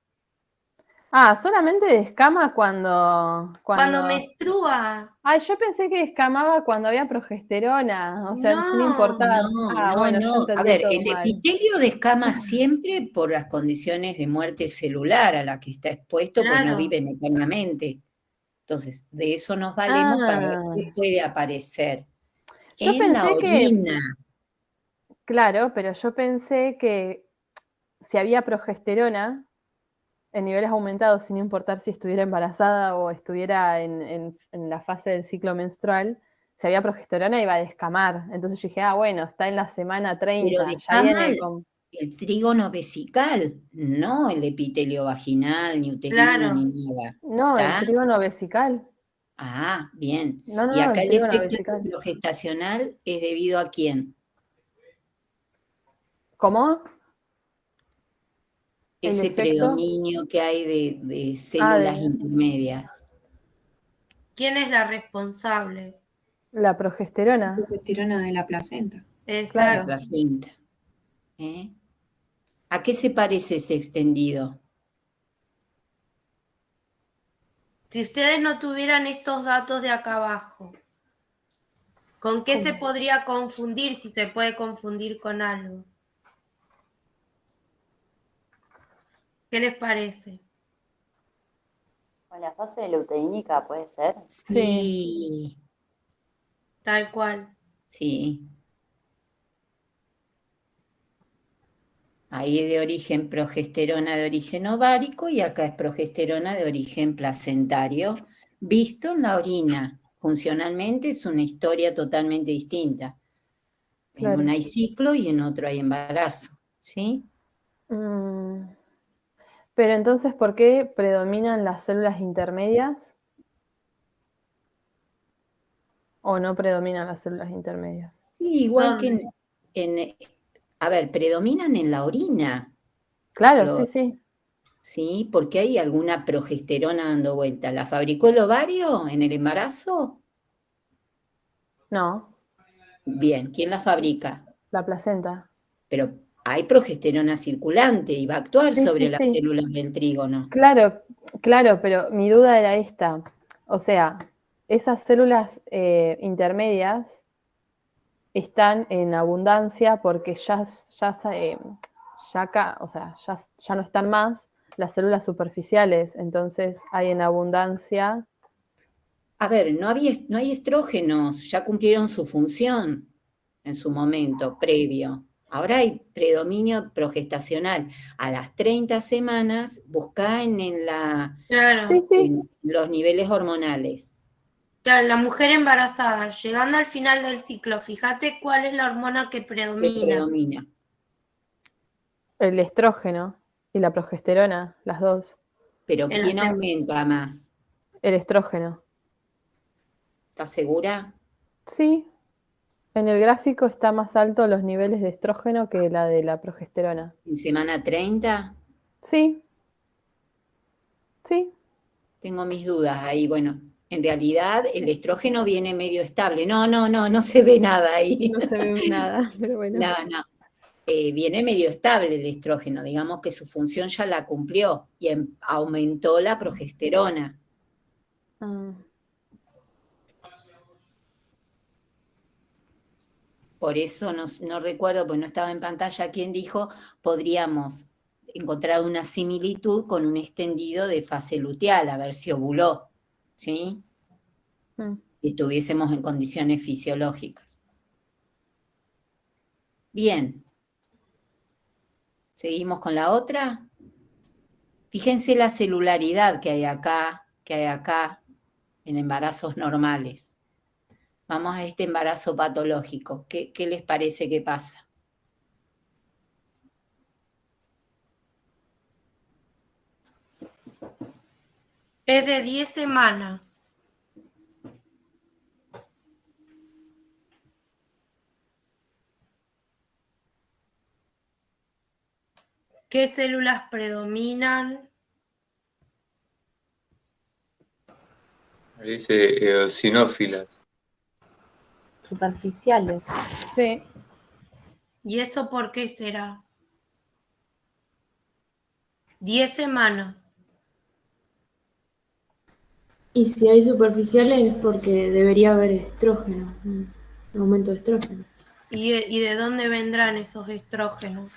Solamente descama cuando menstrua. Ay, yo pensé que descamaba cuando había progesterona, o sea, sin importar. No. Yo entendí A ver, todo el mal. epitelio descama siempre por las condiciones de muerte celular a la que está expuesto, pues no viven eternamente. Entonces, de eso nos valemos para ver qué puede aparecer. Yo en pensé la orina. Claro, pero yo pensé que si había progesterona en niveles aumentados, sin importar si estuviera embarazada o estuviera en la fase del ciclo menstrual, si había progesterona iba a descamar. Entonces yo dije, bueno, está en la semana 30, Pero ya descama viene con... el trígono vesical, no el epitelio vaginal, ni uterino, ni nada. No, el trígono vesical. Bien. No, y acá el el efecto vesical. progestacional es debido a quién. ¿Cómo? Ese predominio que hay de células intermedias. ¿Quién es la responsable? La progesterona. La progesterona de la placenta. Exacto. La placenta. ¿A qué se parece ese extendido? Si ustedes no tuvieran estos datos de acá abajo, ¿con qué se podría confundir si se puede confundir con algo? ¿Qué les parece? Con la fase luteinica, ¿puede ser? Sí. Tal cual. Sí. Ahí es de origen progesterona de origen ovárico y acá es progesterona de origen placentario, visto en la orina. Funcionalmente es una historia totalmente distinta. En una hay ciclo y en otro hay embarazo, ¿sí? Pero entonces, ¿por qué predominan las células intermedias? ¿O no predominan las células intermedias? Sí, igual que a ver, predominan en la orina. Claro, sí, sí. Sí, porque hay alguna progesterona dando vuelta. ¿La fabricó el ovario en el embarazo? No. Bien, ¿quién la fabrica? La placenta. Pero hay progesterona circulante y va a actuar Sí, sobre sí, las sí. células del trígono. Claro, claro, pero mi duda era esta. O sea, esas células intermedias están en abundancia porque ya no están más las células superficiales, entonces hay en abundancia. A ver, no hay estrógenos, ya cumplieron su función en su momento previo. Ahora hay predominio progestacional. A las 30 semanas busca Claro. en los niveles hormonales. Claro, la mujer embarazada, llegando al final del ciclo, fíjate cuál es la hormona que predomina. El estrógeno y la progesterona, las dos. Pero ¿quién aumenta más? El estrógeno. ¿Estás segura? Sí. En el gráfico está más alto los niveles de estrógeno que la de la progesterona. ¿En semana 30? Sí. Sí. Tengo mis dudas ahí. Bueno, en realidad el estrógeno viene medio estable. No se ve nada ahí. No se ve nada, pero bueno. No. Viene medio estable el estrógeno. Digamos que su función ya la cumplió y aumentó la progesterona. Por eso no recuerdo, pues no estaba en pantalla, quién dijo, podríamos encontrar una similitud con un extendido de fase luteal, a ver si ovuló, ¿sí? Y estuviésemos en condiciones fisiológicas. Bien. ¿Seguimos con la otra? Fíjense la celularidad que hay acá, en embarazos normales. Vamos a este embarazo patológico. ¿Qué les parece que pasa? Es de 10 semanas. ¿Qué células predominan? Dice eosinófilas. Superficiales. Sí. ¿Y eso por qué será? 10 semanas. Y si hay superficiales es porque debería haber estrógeno, un aumento de estrógeno. ¿Y de dónde vendrán esos estrógenos?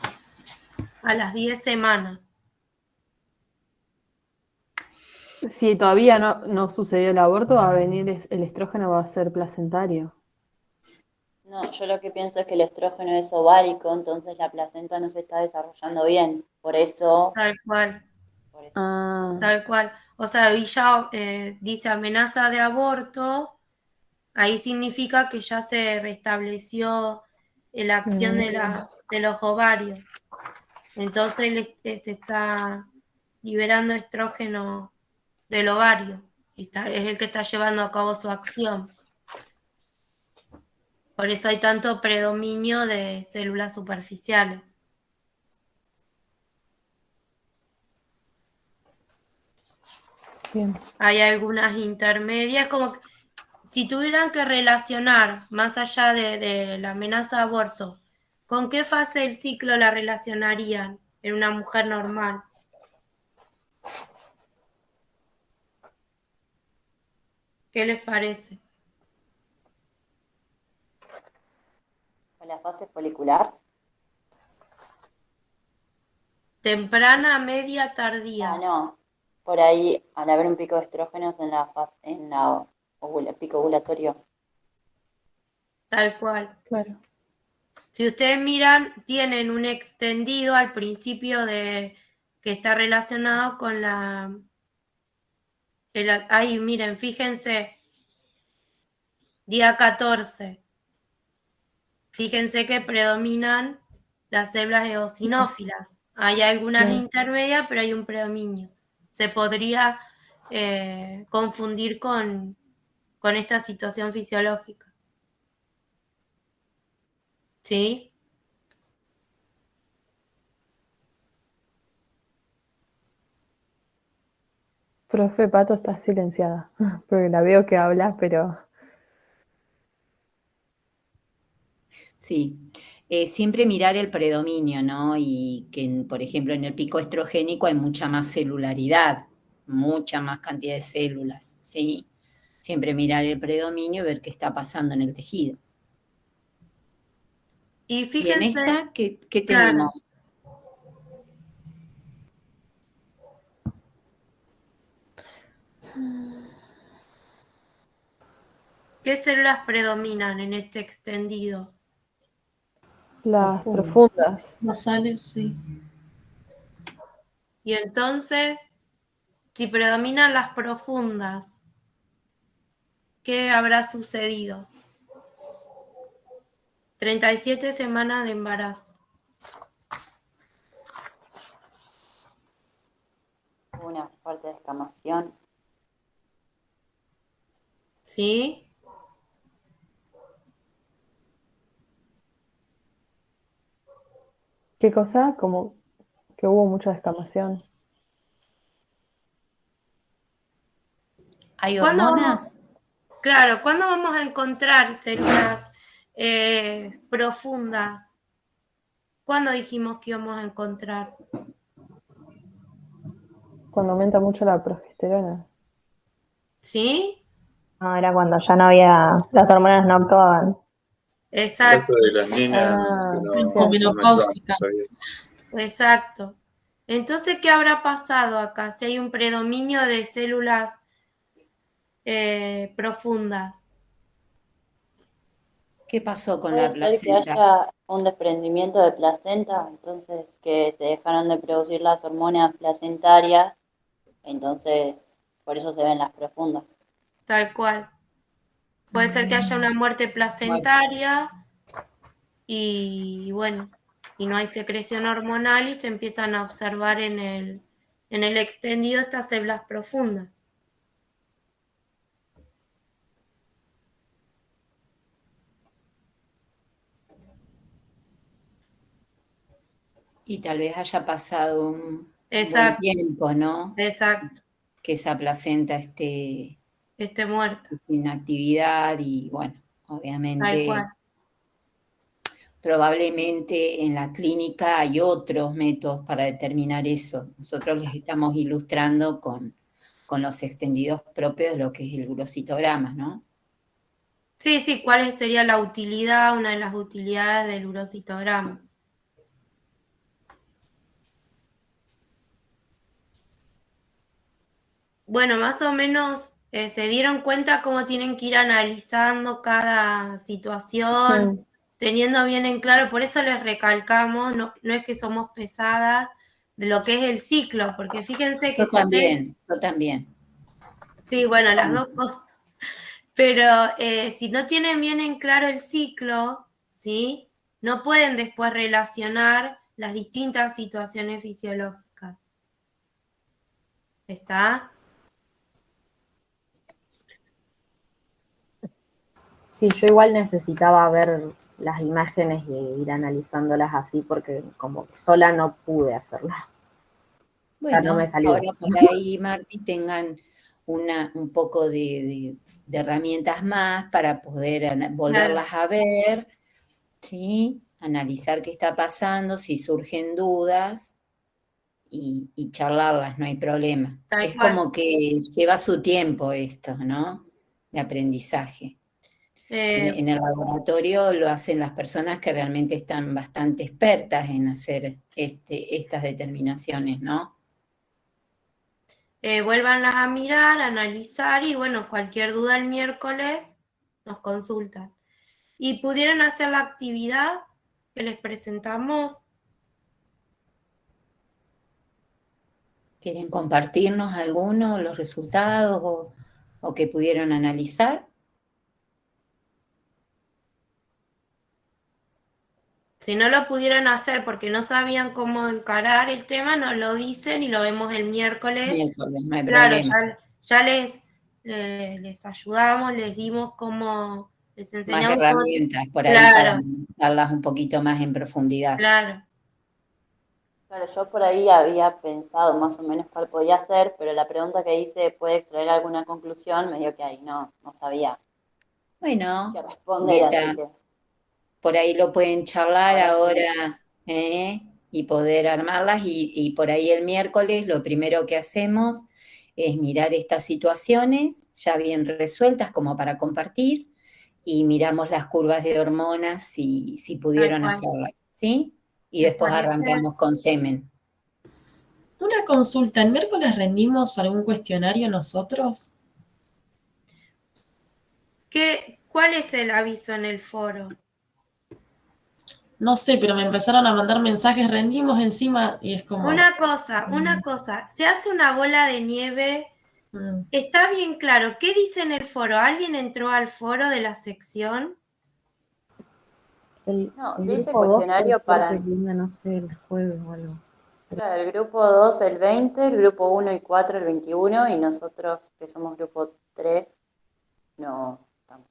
A las 10 semanas. Si todavía no sucedió el aborto, va a venir el estrógeno, va a ser placentario. No, yo lo que pienso es que el estrógeno es ovárico, entonces la placenta no se está desarrollando bien. Por eso. Tal cual. Ah. Tal cual. O sea, Villa dice amenaza de aborto, ahí significa que ya se restableció la acción de los ovarios. Entonces se está liberando estrógeno del ovario y es el que está llevando a cabo su acción. Por eso hay tanto predominio de células superficiales. Bien. Hay algunas intermedias, como que si tuvieran que relacionar, más allá de la amenaza de aborto, ¿con qué fase del ciclo la relacionarían en una mujer normal? ¿Qué les parece? ¿Con la fase folicular? Temprana, media, tardía. No. Por ahí, al haber un pico de estrógenos en la pico ovulatorio. Tal cual. Claro. Si ustedes miran, tienen un extendido al principio que está relacionado con ahí, miren, fíjense, día 14. Fíjense que predominan las células eosinófilas. Hay algunas intermedias, pero hay un predominio. Se podría confundir con esta situación fisiológica. ¿Sí? Profe Pato está silenciada, porque la veo que habla, pero... Sí, siempre mirar el predominio, ¿no? Y que, por ejemplo, en el pico estrogénico hay mucha más celularidad, mucha más cantidad de células, ¿sí? Siempre mirar el predominio y ver qué está pasando en el tejido. Y Y en fíjense, esta, ¿qué claro, tenemos? ¿qué células predominan en este extendido? Las profundas. Basales, sí. Y entonces, si predominan las profundas, ¿qué habrá sucedido? 37 semanas de embarazo. Una fuerte descamación. ¿Sí? ¿Qué cosa? Como que hubo mucha descamación. ¿Hay ¿Cuándo hormonas? Claro, ¿cuándo vamos a encontrar células profundas? ¿Cuándo dijimos que íbamos a encontrar? Cuando aumenta mucho la progesterona. ¿Sí? No, era cuando ya no había, las hormonas no actuaban. El Exacto, caso de las nenas que no Menopáusica. todavía. exacto. Entonces, ¿qué habrá pasado acá? Si hay un predominio de células profundas. ¿Qué pasó con Puede la ser que placenta? haya un desprendimiento de placenta, entonces que se dejaron de producir las hormonas placentarias, entonces por eso se ven las profundas. Tal cual. Puede ser que haya una muerte placentaria y bueno, y no hay secreción hormonal y se empiezan a observar en el extendido estas células profundas. Y tal vez haya pasado un buen Exacto, tiempo, ¿no? exacto. Que esa placenta esté Muerta, sin actividad y bueno, tal obviamente, cual. probablemente en la clínica hay otros métodos para determinar eso. Nosotros les estamos ilustrando con los extendidos propios de lo que es el urocitograma, ¿no? Sí, sí, ¿cuál sería la utilidad, una de las utilidades del urocitograma? Bueno, más o menos se dieron cuenta cómo tienen que ir analizando cada situación, teniendo bien en claro, por eso les recalcamos, no es que somos pesadas de lo que es el ciclo, porque fíjense que si ustedes, Yo también. sí, bueno, las dos cosas, pero si no tienen bien en claro el ciclo, ¿sí? No pueden después relacionar las distintas situaciones fisiológicas. ¿Está? Sí, yo igual necesitaba ver las imágenes y ir analizándolas así porque como que sola no pude hacerlo. O sea, no me Bueno, salía. ahora por ahí, Marti, tengan un poco de herramientas más para poder volverlas a ver, ¿sí? Analizar qué está pasando, si surgen dudas y charlarlas, no hay problema. Tal Es cual. como que lleva su tiempo esto, ¿no? De aprendizaje. En el laboratorio lo hacen las personas que realmente están bastante expertas en hacer estas determinaciones, ¿no? Vuélvanlas a mirar, a analizar y bueno, cualquier duda el miércoles nos consultan. ¿Y pudieron hacer la actividad que les presentamos? ¿Quieren compartirnos algunos los resultados o que pudieron analizar? Si no lo pudieron hacer porque no sabían cómo encarar el tema, nos lo dicen y lo vemos el miércoles. Miércoles, no hay Claro, problema. ya les ayudamos, les dimos cómo, les Más enseñamos herramientas por ahí Claro. para darlas un poquito más en profundidad. Claro. Claro, yo por ahí había pensado más o menos cuál podía ser, pero la pregunta que hice, ¿puede extraer alguna conclusión? Me dio que ahí no sabía Bueno, qué responder, así que por ahí lo pueden charlar ahora sí. ahora y poder armarlas y por ahí el miércoles lo primero que hacemos es mirar estas situaciones ya bien resueltas como para compartir y miramos las curvas de hormonas si pudieron cual. hacerlas, ¿sí? Y ¿Les después parece? arrancamos con semen. Una consulta, ¿el miércoles rendimos algún cuestionario nosotros? ¿Cuál es el aviso en el foro? No sé, pero me empezaron a mandar mensajes, rendimos encima y es como... Una cosa, se hace una bola de nieve, está bien claro, ¿qué dice en el foro? ¿Alguien entró al foro de la sección? No, El dice grupo 2 cuestionario para... no sé, el jueves o algo. Claro, el grupo 2 el 20, el grupo 1 y 4 el 21, y nosotros que somos grupo 3 no estamos.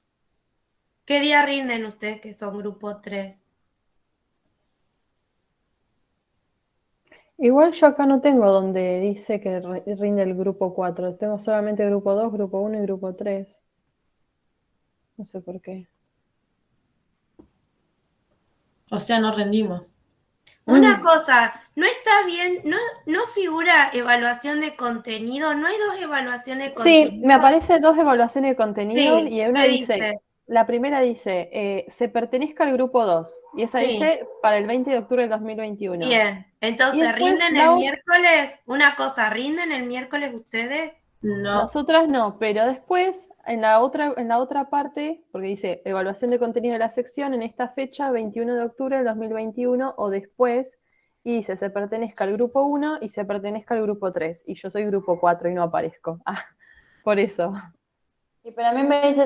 ¿Qué día rinden ustedes que son grupo 3? Igual yo acá no tengo donde dice que rinde el grupo 4. Tengo solamente grupo 2, grupo 1 y grupo 3. No sé por qué. O sea, no rendimos. Una cosa, no está bien, no figura evaluación de contenido, no hay 2 evaluaciones de contenido. Sí, me aparecen 2 evaluaciones de contenido Sí, y una ¿qué dice, la primera dice, se pertenezca al grupo 2 y esa Sí. dice para el 20 de octubre del 2021. Bien, Y entonces, después ¿rinden el miércoles? Una cosa, ¿rinden el miércoles ustedes? No. Nosotras no, pero después en la otra parte, porque dice evaluación de contenido de la sección en esta fecha, 21 de octubre del 2021 o después, y dice se pertenezca al grupo 1 y se pertenezca al grupo 3, y yo soy grupo 4 y no aparezco. Ah, por eso. Y para mí me dice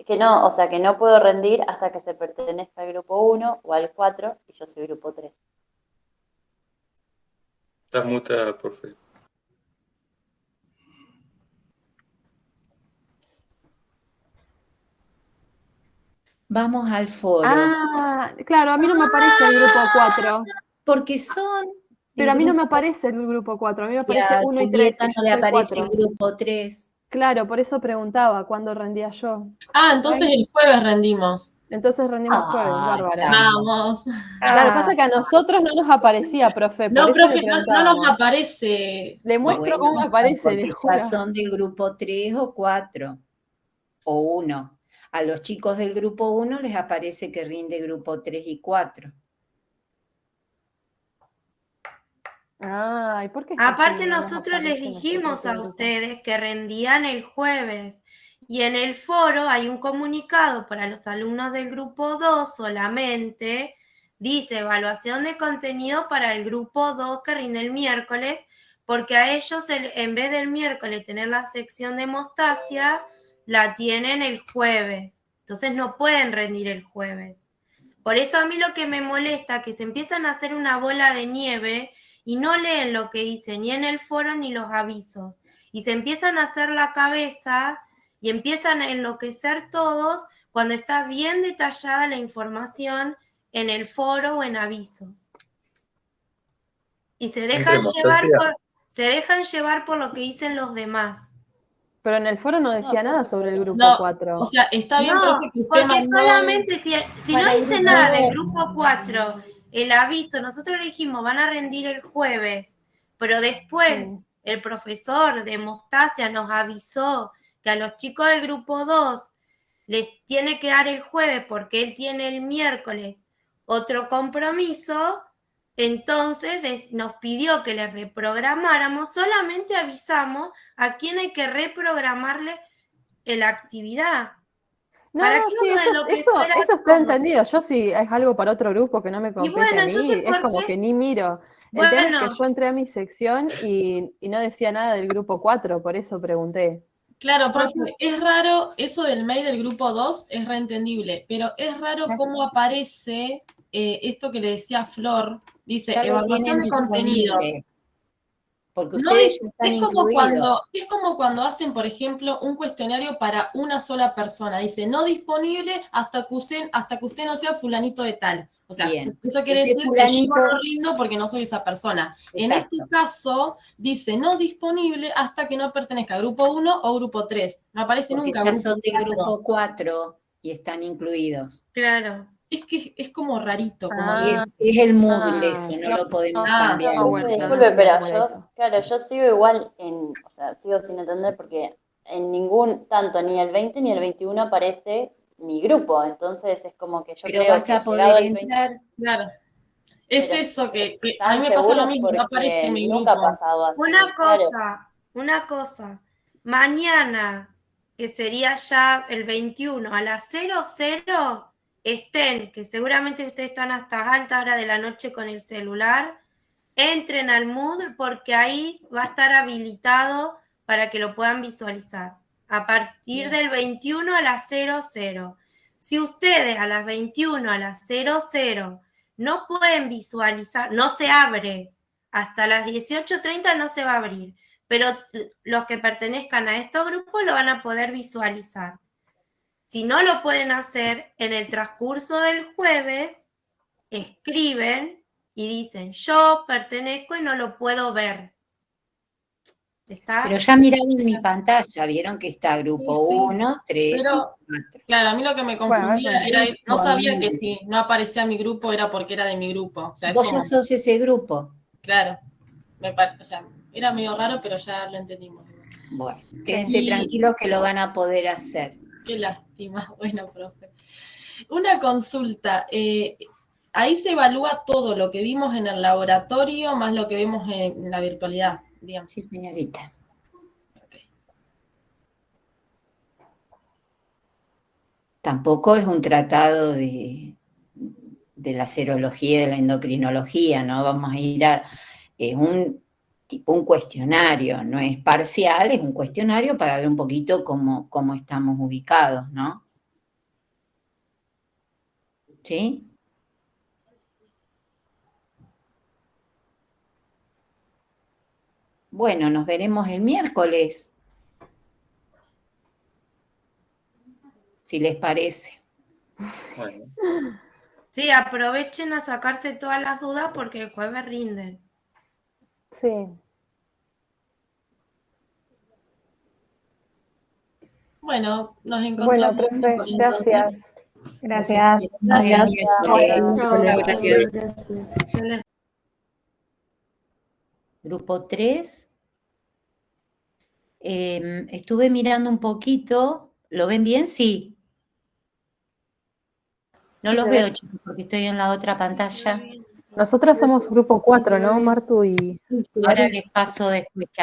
que no, o sea, que no puedo rendir hasta que se pertenezca al grupo 1 o al 4 y yo soy grupo 3. Estás mutada, profe. Vamos al foro. Ah, claro, a mí no me aparece el grupo 4. Porque son... Pero a mí no me aparece el grupo 4, a mí me aparece 1 y 3. Julieta no le aparece el grupo 3. Claro, por eso preguntaba cuándo rendía yo. Ah, entonces el jueves rendimos. Entonces rendimos jueves, bárbaro. Vamos. Claro, pasa que a nosotros no nos aparecía, profe. No, por eso profe, no nos aparece. Le muestro cómo me aparece, le juro. Ya son del grupo 3 o 4 o 1. A los chicos del grupo 1 les aparece que rinde grupo 3 y 4. Ay, ¿por qué? Aparte nosotros les dijimos a ustedes que rendían el jueves y en el foro hay un comunicado para los alumnos del grupo 2 solamente, dice evaluación de contenido para el grupo 2 que rinde el miércoles, porque a ellos en vez del miércoles tener la sección de Mostasia, la tienen el jueves, entonces no pueden rendir el jueves. Por eso a mí lo que me molesta es que se empiezan a hacer una bola de nieve y no leen lo que dice ni en el foro ni los avisos. Y se empiezan a hacer la cabeza y empiezan a enloquecer todos cuando está bien detallada la información en el foro o en avisos. Y se dejan llevar por lo que dicen los demás. Pero en el foro no decía nada sobre el grupo 4. O sea, está bien, No, profe, que usted porque mandó... solamente si no dice nada del grupo 4, el aviso, nosotros le dijimos, van a rendir el jueves, pero después el profesor de Mostasia nos avisó que a los chicos del grupo 2 les tiene que dar el jueves porque él tiene el miércoles otro compromiso, entonces nos pidió que le reprogramáramos, solamente avisamos a quién hay que reprogramarle la actividad. No, sí, eso está entendido. Yo sí es algo para otro grupo que no me compete a mí, es como que ni miro. El tema es que yo entré a mi sección y no decía nada del grupo 4, por eso pregunté. Claro, profe, es raro, eso del mail del grupo 2 es reentendible, pero es raro cómo aparece esto que le decía Flor, dice Ya lo evaluación tienen de contenido. disponible, porque No ustedes ya están es como incluidos. es como cuando hacen, por ejemplo, un cuestionario para una sola persona. Dice, no disponible hasta que usted no sea fulanito de tal. O sea, Bien. eso quiere Ese decir que yo fulanito, no rindo porque no soy esa persona. En exacto. este caso, dice no disponible hasta que no pertenezca a grupo 1 o grupo 3. No aparece Porque nunca ya grupo son de 4. grupo 4 y están incluidos. Claro. Es que es como rarito. Como Es el Moodle eso, no lo podemos cambiar. No, bueno, disculpe, no pero como era yo, eso. claro, yo sigo igual o sea, sigo sin entender porque en ningún, tanto ni el 20 ni el 21 aparece mi grupo, entonces es como que yo Pero creo vas que a llegado poder el 20, entrar. Claro. Es pero eso que a mí ¿están me pasa lo seguros? mismo, no aparece Porque mi nunca ha grupo. pasado así, claro. Una cosa. Mañana, que sería ya el 21 a las 00, estén, que seguramente ustedes están hasta alta hora de la noche con el celular, entren al Moodle porque ahí va a estar habilitado para que lo puedan visualizar. A partir del 21 a las 00. Si ustedes a las 21 a las 00 no pueden visualizar, no se abre. Hasta las 18:30 no se va a abrir. Pero los que pertenezcan a estos grupos lo van a poder visualizar. Si no lo pueden hacer, en el transcurso del jueves, escriben y dicen, yo pertenezco y no lo puedo ver. ¿Está? Pero ya miraron mi pantalla, vieron que está grupo Sí, 1, 3 y pero 4. claro, a mí lo que me confundía Bueno, era, no sabía que si no aparecía mi grupo era porque era de mi grupo. O sea, es Vos ya como, sos ese grupo. claro, o sea, era medio raro, pero ya lo entendimos. Bueno, quédense Y- tranquilos que lo van a poder hacer. Qué lástima, bueno, profe. Una consulta, ahí se evalúa todo lo que vimos en el laboratorio más lo que vimos en la virtualidad, digamos. Sí, señorita. Tampoco es un tratado de la serología, de la endocrinología, ¿no? Vamos a ir a un cuestionario, no es parcial, es un cuestionario para ver un poquito cómo estamos ubicados, ¿no? ¿Sí? Bueno, nos veremos el miércoles, si les parece. Bueno, Sí, aprovechen a sacarse todas las dudas porque el jueves rinden. Sí. Bueno, nos Bueno, encontramos. profe, entonces. gracias. Gracias. Gracias. Gracias. Gracias. Grupo 3. Estuve mirando un poquito. ¿Lo ven bien? Sí. No Sí, los se veo, ve. chicos, porque estoy en la otra pantalla. Nosotras somos grupo 4, ¿no, Martu? Y Ahora les paso después, que